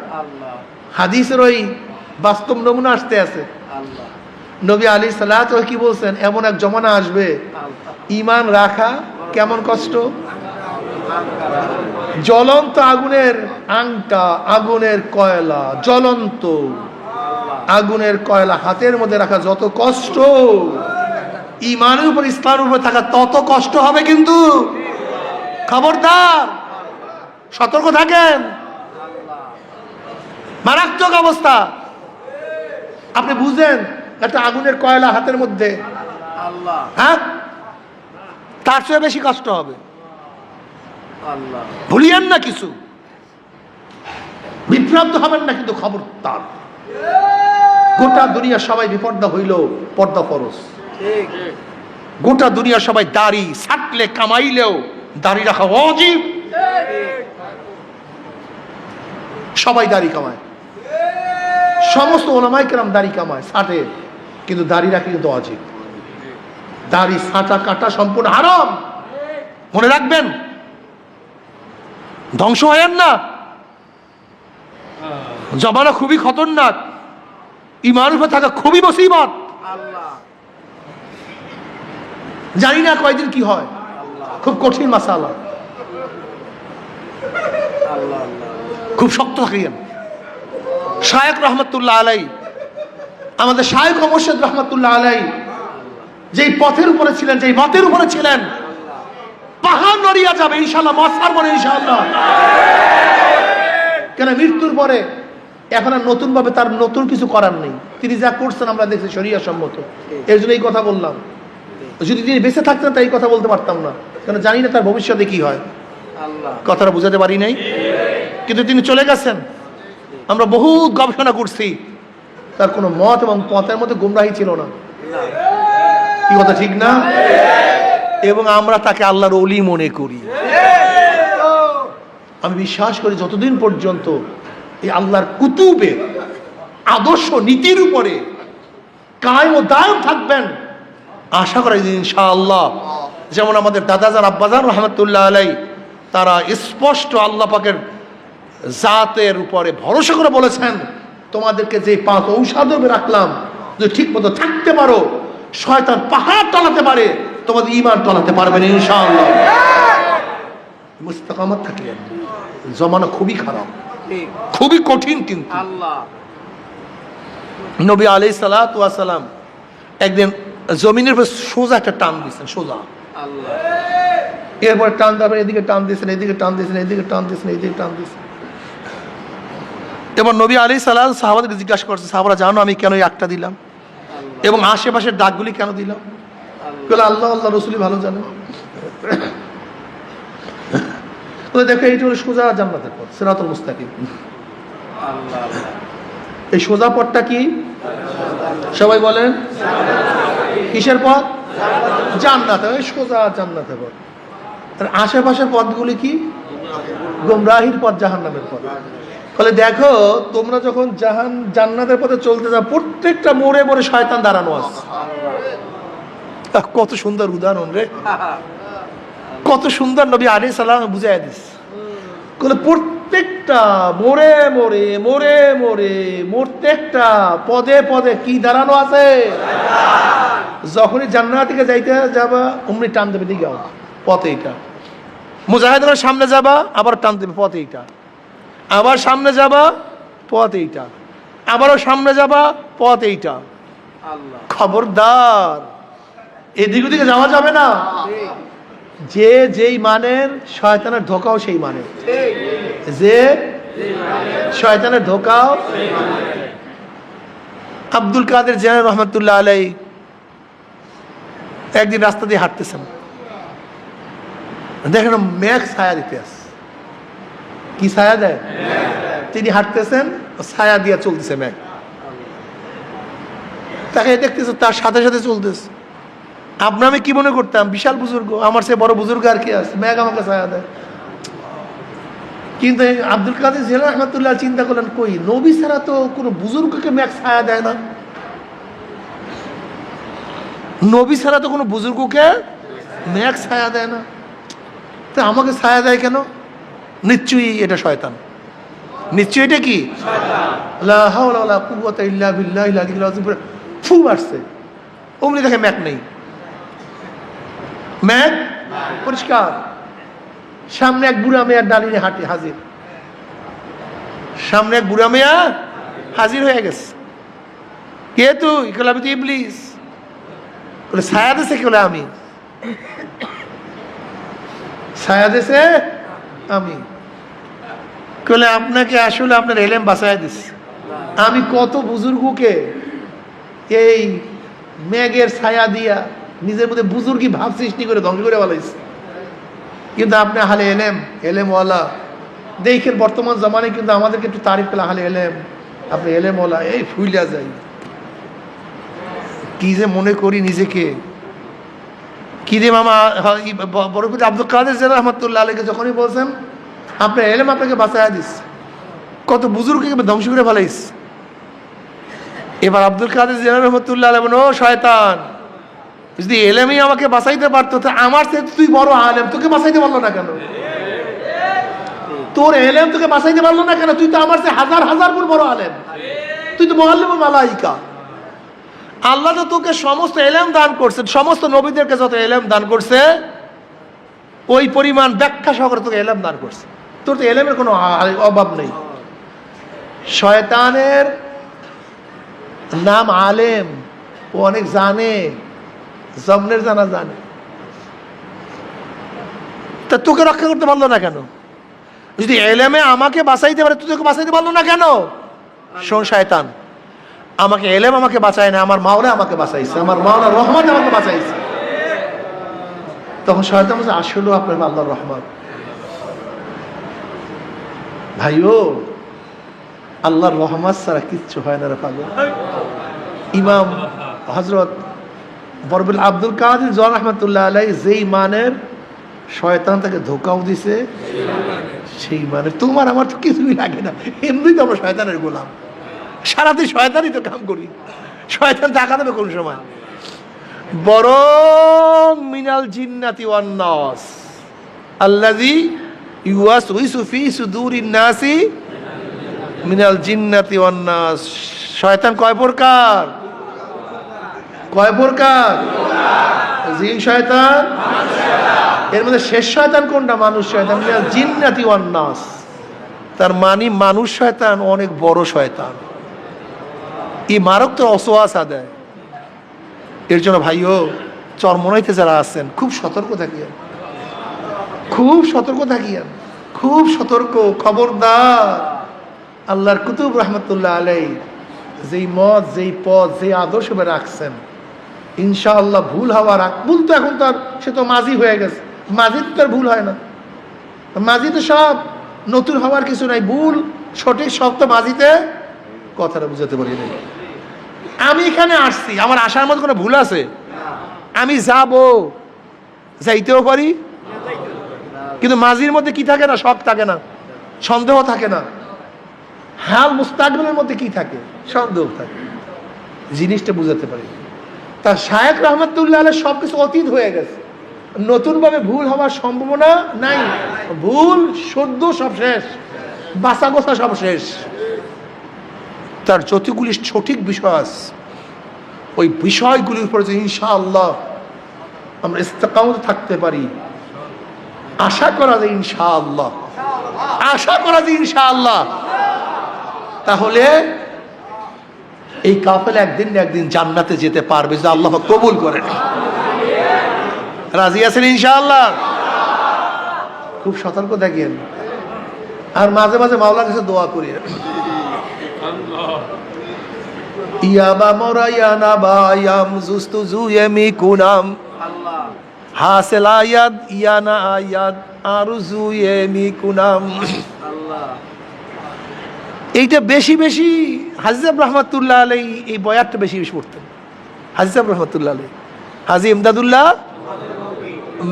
হাদিসের ওই বাস্তব নমুনা আসতে আছে। নবী আলাইহিস সালাতু কি বলছেন? এমন এক জমানা আসবে, ঈমান রাখা কেমন কষ্ট। জ্বলন্ত আগুনের আংটা, আগুনের কয়লা, জ্বলন্ত আগুনের কয়লা হাতের মধ্যে রাখা যত কষ্ট, ঈমানের উপর, ইসলামের উপর থাকা তত কষ্ট হবে। কিন্তু খবরদার, সতর্ক থাকেন, মারাত্মক অবস্থা। আপনি বুঝেন একটা আগুনের কয়লা হাতের মধ্যে, হ্যাঁ, তার চেয়ে বেশি কষ্ট হবে। ভুলিয়েন না কিছু, বিভ্রান্ত হবেন না, কিন্তু খবরদার। গোটা দুনিয়া সবাই বিপর্দা হইল, পর্দা ফরজ। গোটা দুনিয়া সবাই দাড়ি ছাটলে কামাইলেও দাড়ি রাখা ওয়াজিব। সবাই দাড়ি কামায়, সমস্ত ওলামায়ে কেরাম দাড়ি কামায়, ছাটে, কিন্তু দাড়ি রাখি কিন্তু ওয়াজিব। দাড়ি ছাটা কাটা সম্পূর্ণ হারাম, মনে রাখবেন। ধ্বংস হয়েন না, জমানা খুবই খতরনাক, ঈমানের উপর থাকা খুবই মুসিবত। জানি না কয়দিন কি হয়, খুব কঠিন মাসালা, খুব শক্ত থাকেন। শায়েখ রহমতুল্লাহ আলাই, আমাদের শায়েখ মুর্শিদ রহমতুল্লাহ আলাই যেই পথের উপরে ছিলেন, যেই মতের উপরে ছিলেন, পাহাড় নড়িয়া যাবে ইনশাআল্লাহ, মশার পরে ইনশাআল্লাহ। কেন মৃত্যুর পরে এখন আর নতুন ভাবে তার নতুন কিছু করার নেই। তিনি যা করছেন আমরা দেখছি শরিয়া সম্মত, এর জন্য এই কথা বললাম। যদি তিনি বেঁচে থাকতেন তাই কথা বলতে পারতাম না, কারণ জানি না তার ভবিষ্যতে কি হয়। কথাটা বুঝাতে পারি নাই, কিন্তু তিনি চলে গেছেন। আমরা বহুত গবেষণা করছি, তার কোনো মত এবং পথের মধ্যে গুমরাহি ছিল না। কি কথা ঠিক না? এবং আমরা তাকে আল্লাহর ওলি মনে করি। আমি বিশ্বাস করি যতদিন পর্যন্ত এই আল্লাহর কুতুবে আদর্শ নীতির উপরে কায়েম ও দায়েম থাকবেন, আশা করি ইনশাআল্লাহ, যেমন আমাদের দাদাজান আব্বাজান রহমতুল্লাহ আলাই, তারা স্পষ্ট আল্লাহ পাকের জাতের উপরে ভরসা করে বলেছেন, তোমাদেরকে যে 5 ঔষধ রাখলাম, যদি ঠিক মতো থাকতে পারো, শয়তান পাহাড় টলাতে পারে, তোমাদের ঈমান টলাতে পারবে না ইনশাআল্লাহ। মুস্তাকামাত থাকলেন। জমানা খুবই খারাপ, খুবই কঠিন, কিন্তু নবী আলাইহিস সালাতু ওয়াস সালাম একদিন জমিনের উপর সোজা একটা টান দিয়েছেন, সোজা। এরপরে টান দেওয়ার এদিকে টান দিয়েছেন, এদিকে টান দিয়েছেন, এদিকে টান দিয়েছেন, এদিকে টান দিয়েছেন। এবার নবী আলাইহিস সালাম সাহাবাদেরকে জিজ্ঞাসা করছে, সাহাবারা জানো আমি কেন এই একটা দিলাম এবং আশেপাশের দাগগুলি কেন দিলাম? বলে আল্লাহ আল্লাহ রসুলই ভালো জানেন। দেখো এইটা হলো সোজা জান্নাতের পথ, সিরাতুল মুস্তাকিম। এই সোজা পথটা কি? সবাই বলেন কিসের পথ? জান্নাতে, ওই সোজা জান্নাতের পথ। আর আশেপাশের পথগুলি কি? গোমরাহির পথ, জাহান্নামের পথ। ফলে দেখো তোমরা যখন জান্নাতের পথে চলতে যাও, প্রত্যেকটা মোড়ে মোড়ে শয়তান দাঁড়ানো আছে। কত সুন্দর উদাহরণ রে, কত সুন্দর নবী আলাইহিস সালাম বুঝাইয়া দিস। প্রত্যেকটা মোড়ে মোড়ে, মোড়ে মোড়ে, প্রত্যেকটা পদে পদে কি দাঁড়ানো আছে? যখনই জান্নাত থেকে যাইতে যাবা অমনি টান দেবে, দিকে পথ এইটা। মুজাহিদের সামনে যাবা, আবার টান দেবে, পথ এইটা। আবার সামনে যাবা, পথ এইটা। আবারও সামনে যাবা, পথ এইটা। খবরদার, এদিক ওদিকে যাওয়া যাবে না। যে যেই মানের, শয়তানের ধোকাও সেই মানের। যে শয়তানের ধোকাও। আব্দুল কাদের জিলানী রহমতুল্লাহ আলাইহি একদিন রাস্তা দিয়ে হাঁটতেছেন, দেখেন মেঘ ছায়া দিতে আছে। কি ছায়া দেয়? তিনি হাঁটতেছেন, ছায়া দিয়ে চলতেছে মেঘ। তাকে দেখতেছে, তার সাথে সাথে চলতেছে। আপনার আমি কি মনে করতাম, বিশাল বুজুর্গ, আমার সে বড় বুজুর্গ আর কি আছে, মেঘ আমাকে ছায়া দেয়। কিন্তু আব্দুল কাদের জিলানী রহমতুল্লাহ চিন্তা করলেন, কই নবী ছাড়া তো কোনো বুজুর্গকে মেঘ ছায়া দেয় না, নবী ছাড়া তো কোনো বুজুর্গকে মেঘ ছায়া দেয় না, তো আমাকে ছায়া দেয় কেন? নিশ্চয়ই এটা শয়তান, নিশ্চয়ই এটা কি? লা হাওলা ওয়ালা কুওয়াতা ইল্লা বিল্লাহিল আলিয়্যিল আযীম। ফু আসছে, অমনি দেখে মেঘ নেই, মেঘ পরিষ্কার। সামনে এক বুড়া মেয়ার ডালি নিয়ে হাঁটে হাজির, সামনে এক বুড়া মেয়া হাজির হয়ে গেছে। কে তুই? কলে আমি তো ইবলিস। বলে ছায়া দেশে? কে? আমি। ছায়া দেশে আমি। কলে আপনাকে আসলে আপনার এলেম বাঁচায় দিচ্ছে। আমি কত বুজুর্গকে এই মেঘের ছায়া দিয়া নিজের মধ্যে বুজুর্গি ভাব সৃষ্টি করে ধ্বংস করে বলাইছে, কিন্তু আপনি আহলে এলেম, এলেমওয়ালা দেখেন। বর্তমান জামানে কিন্তু আমাদেরকে একটু তারিফ করলে আহলে এলেম, আপনি এলেমওয়ালা, এই ফুইলা যাই। কি যে মনে করি নিজেকে, কি যে মামা বরকত আব্দুল কাদের জিলানী রহমতুল্লাহ আলাইহি যখনই বলছেন আপনার এলেম আপনাকে বাঁচাইয়া দিস, কত বুজুর্গকে ধ্বংস করে ফেলাইস। এবার আব্দুল কাদের জিলানী রহমতুল্লাহ আলাইহি বলেন, ও শয়তান, যদি এলেমই আমাকে বাঁচাইতে পারতো, তা আমার সে তুই বড় আলেম, তোকে বাঁচাইতে পারলো না কেন? তোর এলেম তোকে বাঁচাইতে পারলো না কেন? তুই তো আমার সে হাজার হাজার গুণ বড় আলেম, তুই তো মুআল্লিমুল মালাইকা। আল্লাহ তো তোকে সমস্ত এলেম দান করছে, সমস্ত নবীদেরকে যত এলেম দান করছে ওই পরিমাণ ব্যাখ্যা সহকারে তোকে এলেম দান করছে। তোর তো এলেমের কোনো অভাব নেই। শয়তানের নাম আলেম, ও অনেক জানে, জমনের জানা জানে, তা তোকে রক্ষা করতে পারলো না কেন? যদি এলেমে আমাকে বাঁচাইতে পারে, তুই তোকে বাঁচাইতে পারলো না কেন? শোন শয়তান, আমাকে এলেম আমাকে বাঁচায় না, আমার মাওলা আমাকে বাঁচাইছে, আমার মাওলা রহমান আমাকে বাঁচাইছে। তখন শয়তান বলছে, আসলেও আপনার আল্লাহর রহমান। ভাইও, আল্লাহর রহমত ছাড়া কিচ্ছু হয় না রে পাগল। ইমাম হযরত বরবিল আব্দুল কাদের জিলানী রহমাতুল্লাহ আলাইহি যেই মানের শয়তান তাকে ধোকাও দিছে, সেই মানের তোমার আমার তো কিছুই লাগে না, এমনি তো আমরা শয়তানের গোলাম, সারাদিন শয়তানই তো কাম করি। শয়তান টাকা দেবে কোন সময়? বরং মিনাল জিন্নাতি ওয়ান নাস আল্লাযী ইউওয়াসউইসু ফি সুদুরিন নাসি মিনাল জিন্নাতি ওয়ান নাস। শয়তান কয় প্রকার? কয় প্রকার? জিন শয়তান, এর মধ্যে শেষ শয়তান কোনটা? মানুষ শয়তান। মিনাল জিন্নাতি ওয়ান নাস, তার মানে মানুষ শয়তান অনেক বড় শয়তান। এই মারাত্মক অসওয়াসা দেয়। এর জন্য ভাইও চরমনাইতে যারা আছেন খুব সতর্ক থাকিয়েন, খুব সতর্ক থাকিয়েন, খুব সতর্ক। খবরদার, আল্লাহর কুতুব রহমতুল্লাহ আলাই যেই মত, যেই পথ, যেই আদর্শ রাখছেন, ইনশাআল্লাহ ভুল হওয়ার ভুল তো এখন তার, সে তো মাঝি হয়ে গেছে, মাঝি তো তার ভুল হয় না। মাঝি তো সব, নতুন হওয়ার কিছু নাই। ভুল সঠিক সব তো মাঝিতে। কথাটা বুঝাতে পারি নাই। আমি এখানে আসছি, আমার আসার মধ্যে কোনো ভুল আছে? আমি যাব, যাইতেও পারি, কিন্তু মাঝির মধ্যে কি থাকে না? শখ থাকে না, সন্দেহ থাকে না। হাল মুস্তাকবিলের মধ্যে কি থাকে? সন্দেহ থাকে। জিনিসটা বুঝাতে পারি। তার শায়েখ রহমতুল্লাহ আলাইহি সব কিছু অতীত হয়ে গেছে, নতুনভাবে ভুল হওয়ার সম্ভাবনা নাই। ভুল সদ্য সব শেষ, বাঁচা গোছা সব শেষ। তার যতগুলি সঠিক বিষয় আছে, ওই বিষয়গুলির উপরে যে ইনশাআল্লাহ আমরা ইস্তেকামত থাকতে পারি, আশা করা যায় ইনশাআল্লাহ, আশা করা যায় ইনশাআল্লাহ, তাহলে এই কাফেলা একদিন না একদিন জান্নাতে যেতে পারবে, যদি আল্লাহ কবুল করেন। রাজি আছেন ইনশাআল্লাহ? খুব সতর্ক থাকেন, আর মাঝে মাঝে মাওলার কাছে দোয়া করি। ইয়াবা মোরায়ানা বায়াম জুস্তু জুয়েমি কুনাম হাসেল আয়াদ ইয়ানা আয়াদ আরজু এমি কুনাম। এইটা বেশি বেশি হাজী সাহেব রহমতুল্লাহ আলাইহি এই বয়াতটা বেশি বেশি পড়তেন। হাজী সাহেব রহমতুল্লাহ আলাইহি, হাজী ইমদাদুল্লাহ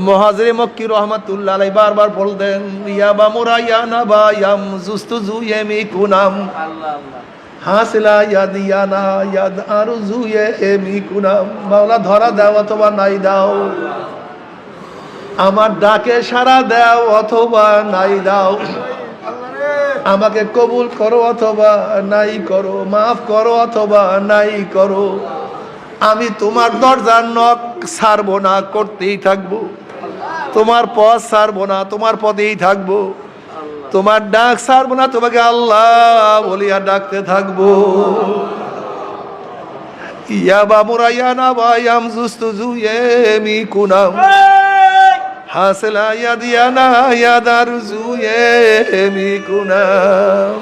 মুহাজির মক্কি রহমতুল্লাহ আলাইহি বারবার বলতেন, ইয়াবা মোরায়ানা বায়াম জুস্তু জুয়েমি কুনাম হাসিলা ইয়াদ ইয়ানা ইয়াদ আরজু এমি কুনাম। মাওলা ধরা দাও অথবা নাই দাও, আমার ডাকে সাড়া দাও অথবা নাই দাও, আমাকে কবুল করো অথবা নাই করো, মাফ করো অথবা নাই করো, আমি তোমার দরজার নখ ছাড়বো না, করতেই থাকবো। তোমার পথ ছাড়বো না, তোমার পথেই থাকবো। তোমার ডাক ছাড়বো না, তোমাকে আল্লাহ বলিয়া ডাকতে থাকবো। ইয়াবা মুরায়ানা বায়াম জুস্তু জুয়েমি কুনাম হাসলা ইয়াদিয়ানা ইয়াদার জুয়েমি কুনাম।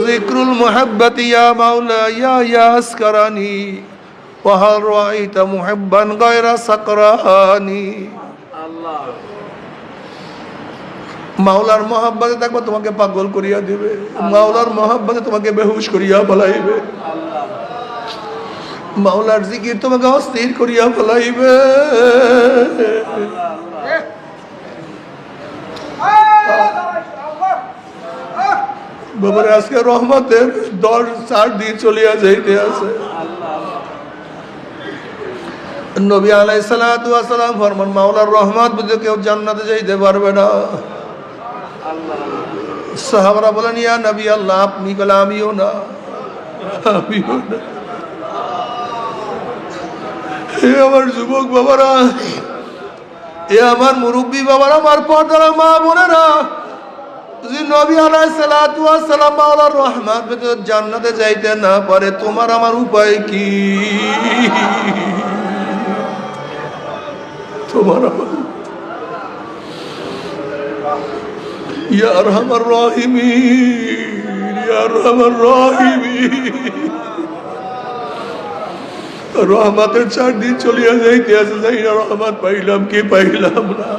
যিকরুল মুহাব্বতি ইয়া মাওলা ইয়া ইয়াসকারানি ওয়া হাল রাআইতা মুহিব্বান গায়রা সাকরানি। মাওলার মহাব্বতে দেখবো তোমাকে পাগল করিয়া দিবে, মাওলার মহাব্বতে তোমাকে বেহুশ করিয়া ফেলাইবে, মাওলার জিকির তোমাকে অস্থির করিয়া ফেলাইবে। বাবারে আজকে রহমতের 10-4 দিন চলিয়া যাইতে আছে। নবী আলাইহিস সালাতু ওয়াস সালাম ফরমান, মাওলার রহমত বুঝে কেউ জান্নাতে যাইতে পারবে না। সাহাবারা বলেন, ইয়া নবী আল্লাহ, আপনি? বলে আমিও না, আমিও না। এ আমার যুবক বাবারা, এ আমার মুরব্বী বাবারা, আমার পর্দারা মা বোনেরা, যদি নবী আলাইহিস সালাতু ওয়াস সালাম মাওলার রহমত বুঝে জান্নাতে যাইতে না পারে, তোমার আমার উপায় কি? তোমার আমার ইয়া আরহামার রাহিমিন, ইয়া আরহামার রাহিমিন। রহমতের 4 দিন চলিয়া যাইতে আছে, যাই না রহমত পাইলাম কি পাইলাম না।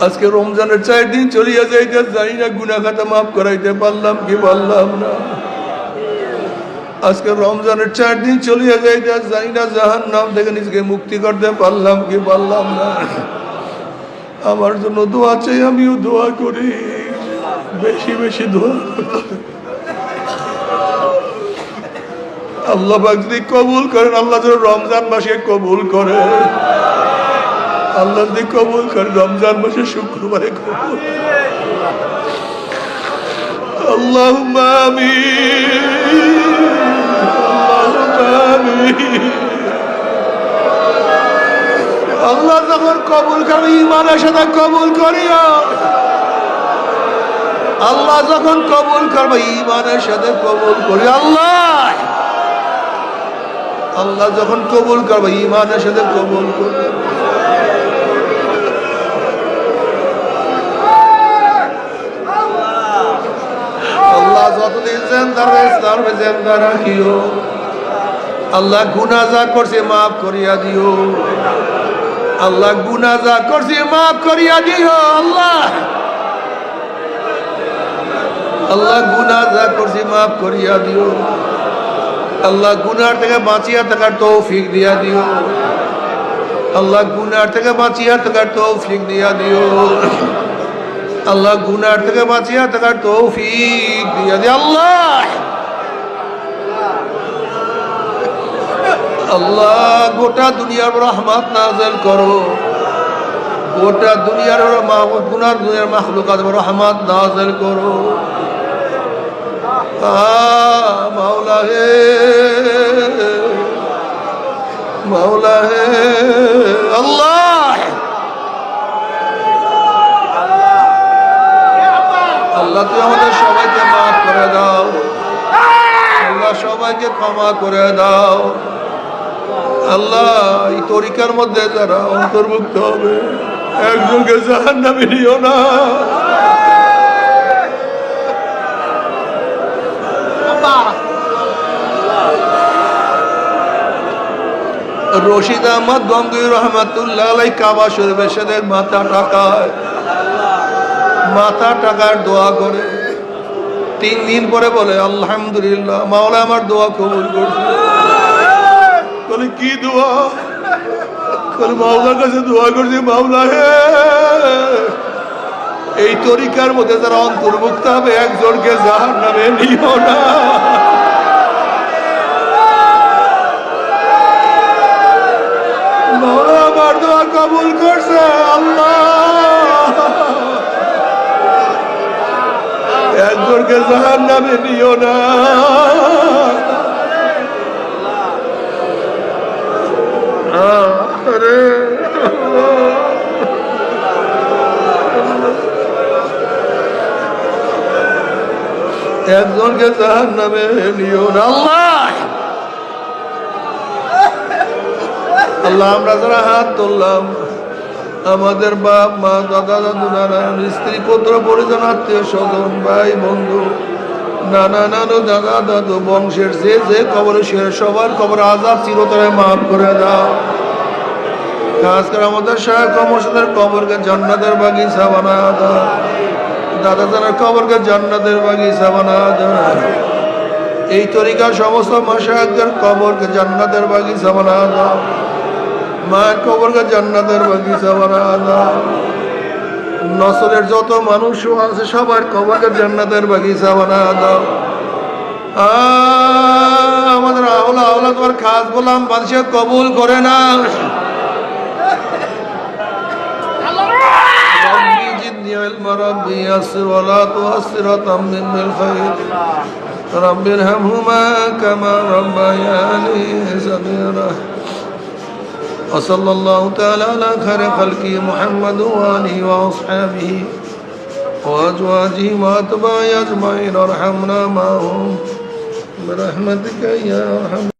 আজকে রমজানের 4 দিন চলিয়া যাইতে যাই না, গুনাহ খাতা মাফ করাইতে পারলাম কি পারলাম না। আজকে রমজানের 4 দিন চলিয়া যাইতে যাই না, জাহান্নাম থেকে নিজেকে মুক্তি করতে পারলাম কি পারলাম না। আমার জন্য দোয়া চাই, আমিও দোয়া করি, বেশি বেশি দোয়া করতে। আল্লাহ পাক যদি কবুল করেন, আল্লাহ যেন রমজান মাসে কবুল করে, আল্লাহ যদি কবুল করেন রমজান মাসে শুক্রবারে কবুল। আল্লাহুম্মা আমিন, আল্লাহুম্মা আমিন। আল্লাহ যখন কবুল করবে ঈমানের সাথে কবুল করিও, আল্লাহ যখন কবুল করবে ঈমানের সাথে কবুল করি। আল্লাহ আল্লাহ যখন কবুল করবে ঈমানের সাথে কবুল করবে। আল্লাহ যতদিন জিন্দা ইসলামে জিন্দা রাখিও। আল্লাহ গুনাহ যা করছে মাফ করিয়া দিও। আল্লাহ গুনাহ যা করছে মাফ করিয়া দিও। আল্লাহ আল্লাহ গুনাহ যা করছে মাফ করিয়া দিও। আল্লাহ গুনাহ থেকে বাঁচিয়া থাকার তৌফিক দিয়া দিও। আল্লাহ গুনাহ থেকে বাঁচিয়া থাকার তৌফিক দিয়া দিও। আল্লাহ গুনাহ থেকে বাঁচিয়া থাকার তৌফিক দিয়া দিও। আল্লাহ আল্লাহ গোটা দুনিয়ার রহমত নাযিল করো। গোটা দুনিয়ার গুনার দুনিয়ার মাখলুকাত রহমত নাযিল করো। মাওলা হে, মাওলা হে। আল্লাহ আল্লাহ তুই আমাদের সবাইকে মাফ করে দাও। আল্লাহ সবাইকে ক্ষমা করে দাও। আল্লাহ এই তরিকার মধ্যে যারা অন্তর্ভুক্ত হবে একজনকে জাহান্নামে নিও না। রশিদ আহমদ গঙ্গুই রহমাতুল্লাহ আলাইহি কাবা শরীফের সাথে মাথা টাকার দোয়া করে 3 দিন পরে বলে আলহামদুলিল্লাহ মাওলা আমার দোয়া কবুল করছে। বলে কি দোয়া? বলে মাওলার কাছে দোয়া করছি, মাওলা হে এই তরিকার মধ্যে যারা অন্তর্ভুক্ত হবে একজনকে জাহান্নামে নিও না। মাওলা আমার দোয়া কবুল করছে। আল্লাহ একজনকে জাহান্নামে নিও না। একজনকে জাহান্নামে নিও না। আল্লাহ আল্লাহ আমরা যারা হাত তুললাম, আমাদের বাপ মা দাদা দাদু নানান স্ত্রী পুত্র পরিজন আত্মীয় স্বজন ভাই বন্ধু নানা নানু দাদা দাদু বংশের যে যে কবরে সে সবার কবর আযাব চিরতরে মাফ করে দাও। খাস করে আমাদের শায়খ মুর্শিদের কবরকে জান্নাতের বাগিচা বানায় দাও। দাদা দাদার কবরকে জান্নাতের বাগিচা বানায় দাও। এই তরিকার সমস্ত মাশায়েখদের কবরকে জান্নাতের বাগিচা বানায় দাও। মায়ের কবরকে জান্নাতের বাগিচা বানায় দাও। নসলের যত মানুষ আছে সবার কবরকে জান্নাতের বাগিচা বানায় দাও। আমাদের আওলা আওলা তোমার খাস গোলাম বাদশাহ কবুল করে না। রব্বি জিদনি ইলমা রব্বি ইয়াসসির ওয়া লা তুআসসির ওয়া তাম্মিম বিল খায়র রব্বির হামহুমা কামা রাব্বায়ানি সাগীরা। وصلى الله تعالى على خير خلقه محمد وآله وأصحابه وأزواجه وأتباعه أجمعين. ارحمنا معهم برحمتك يا أرحم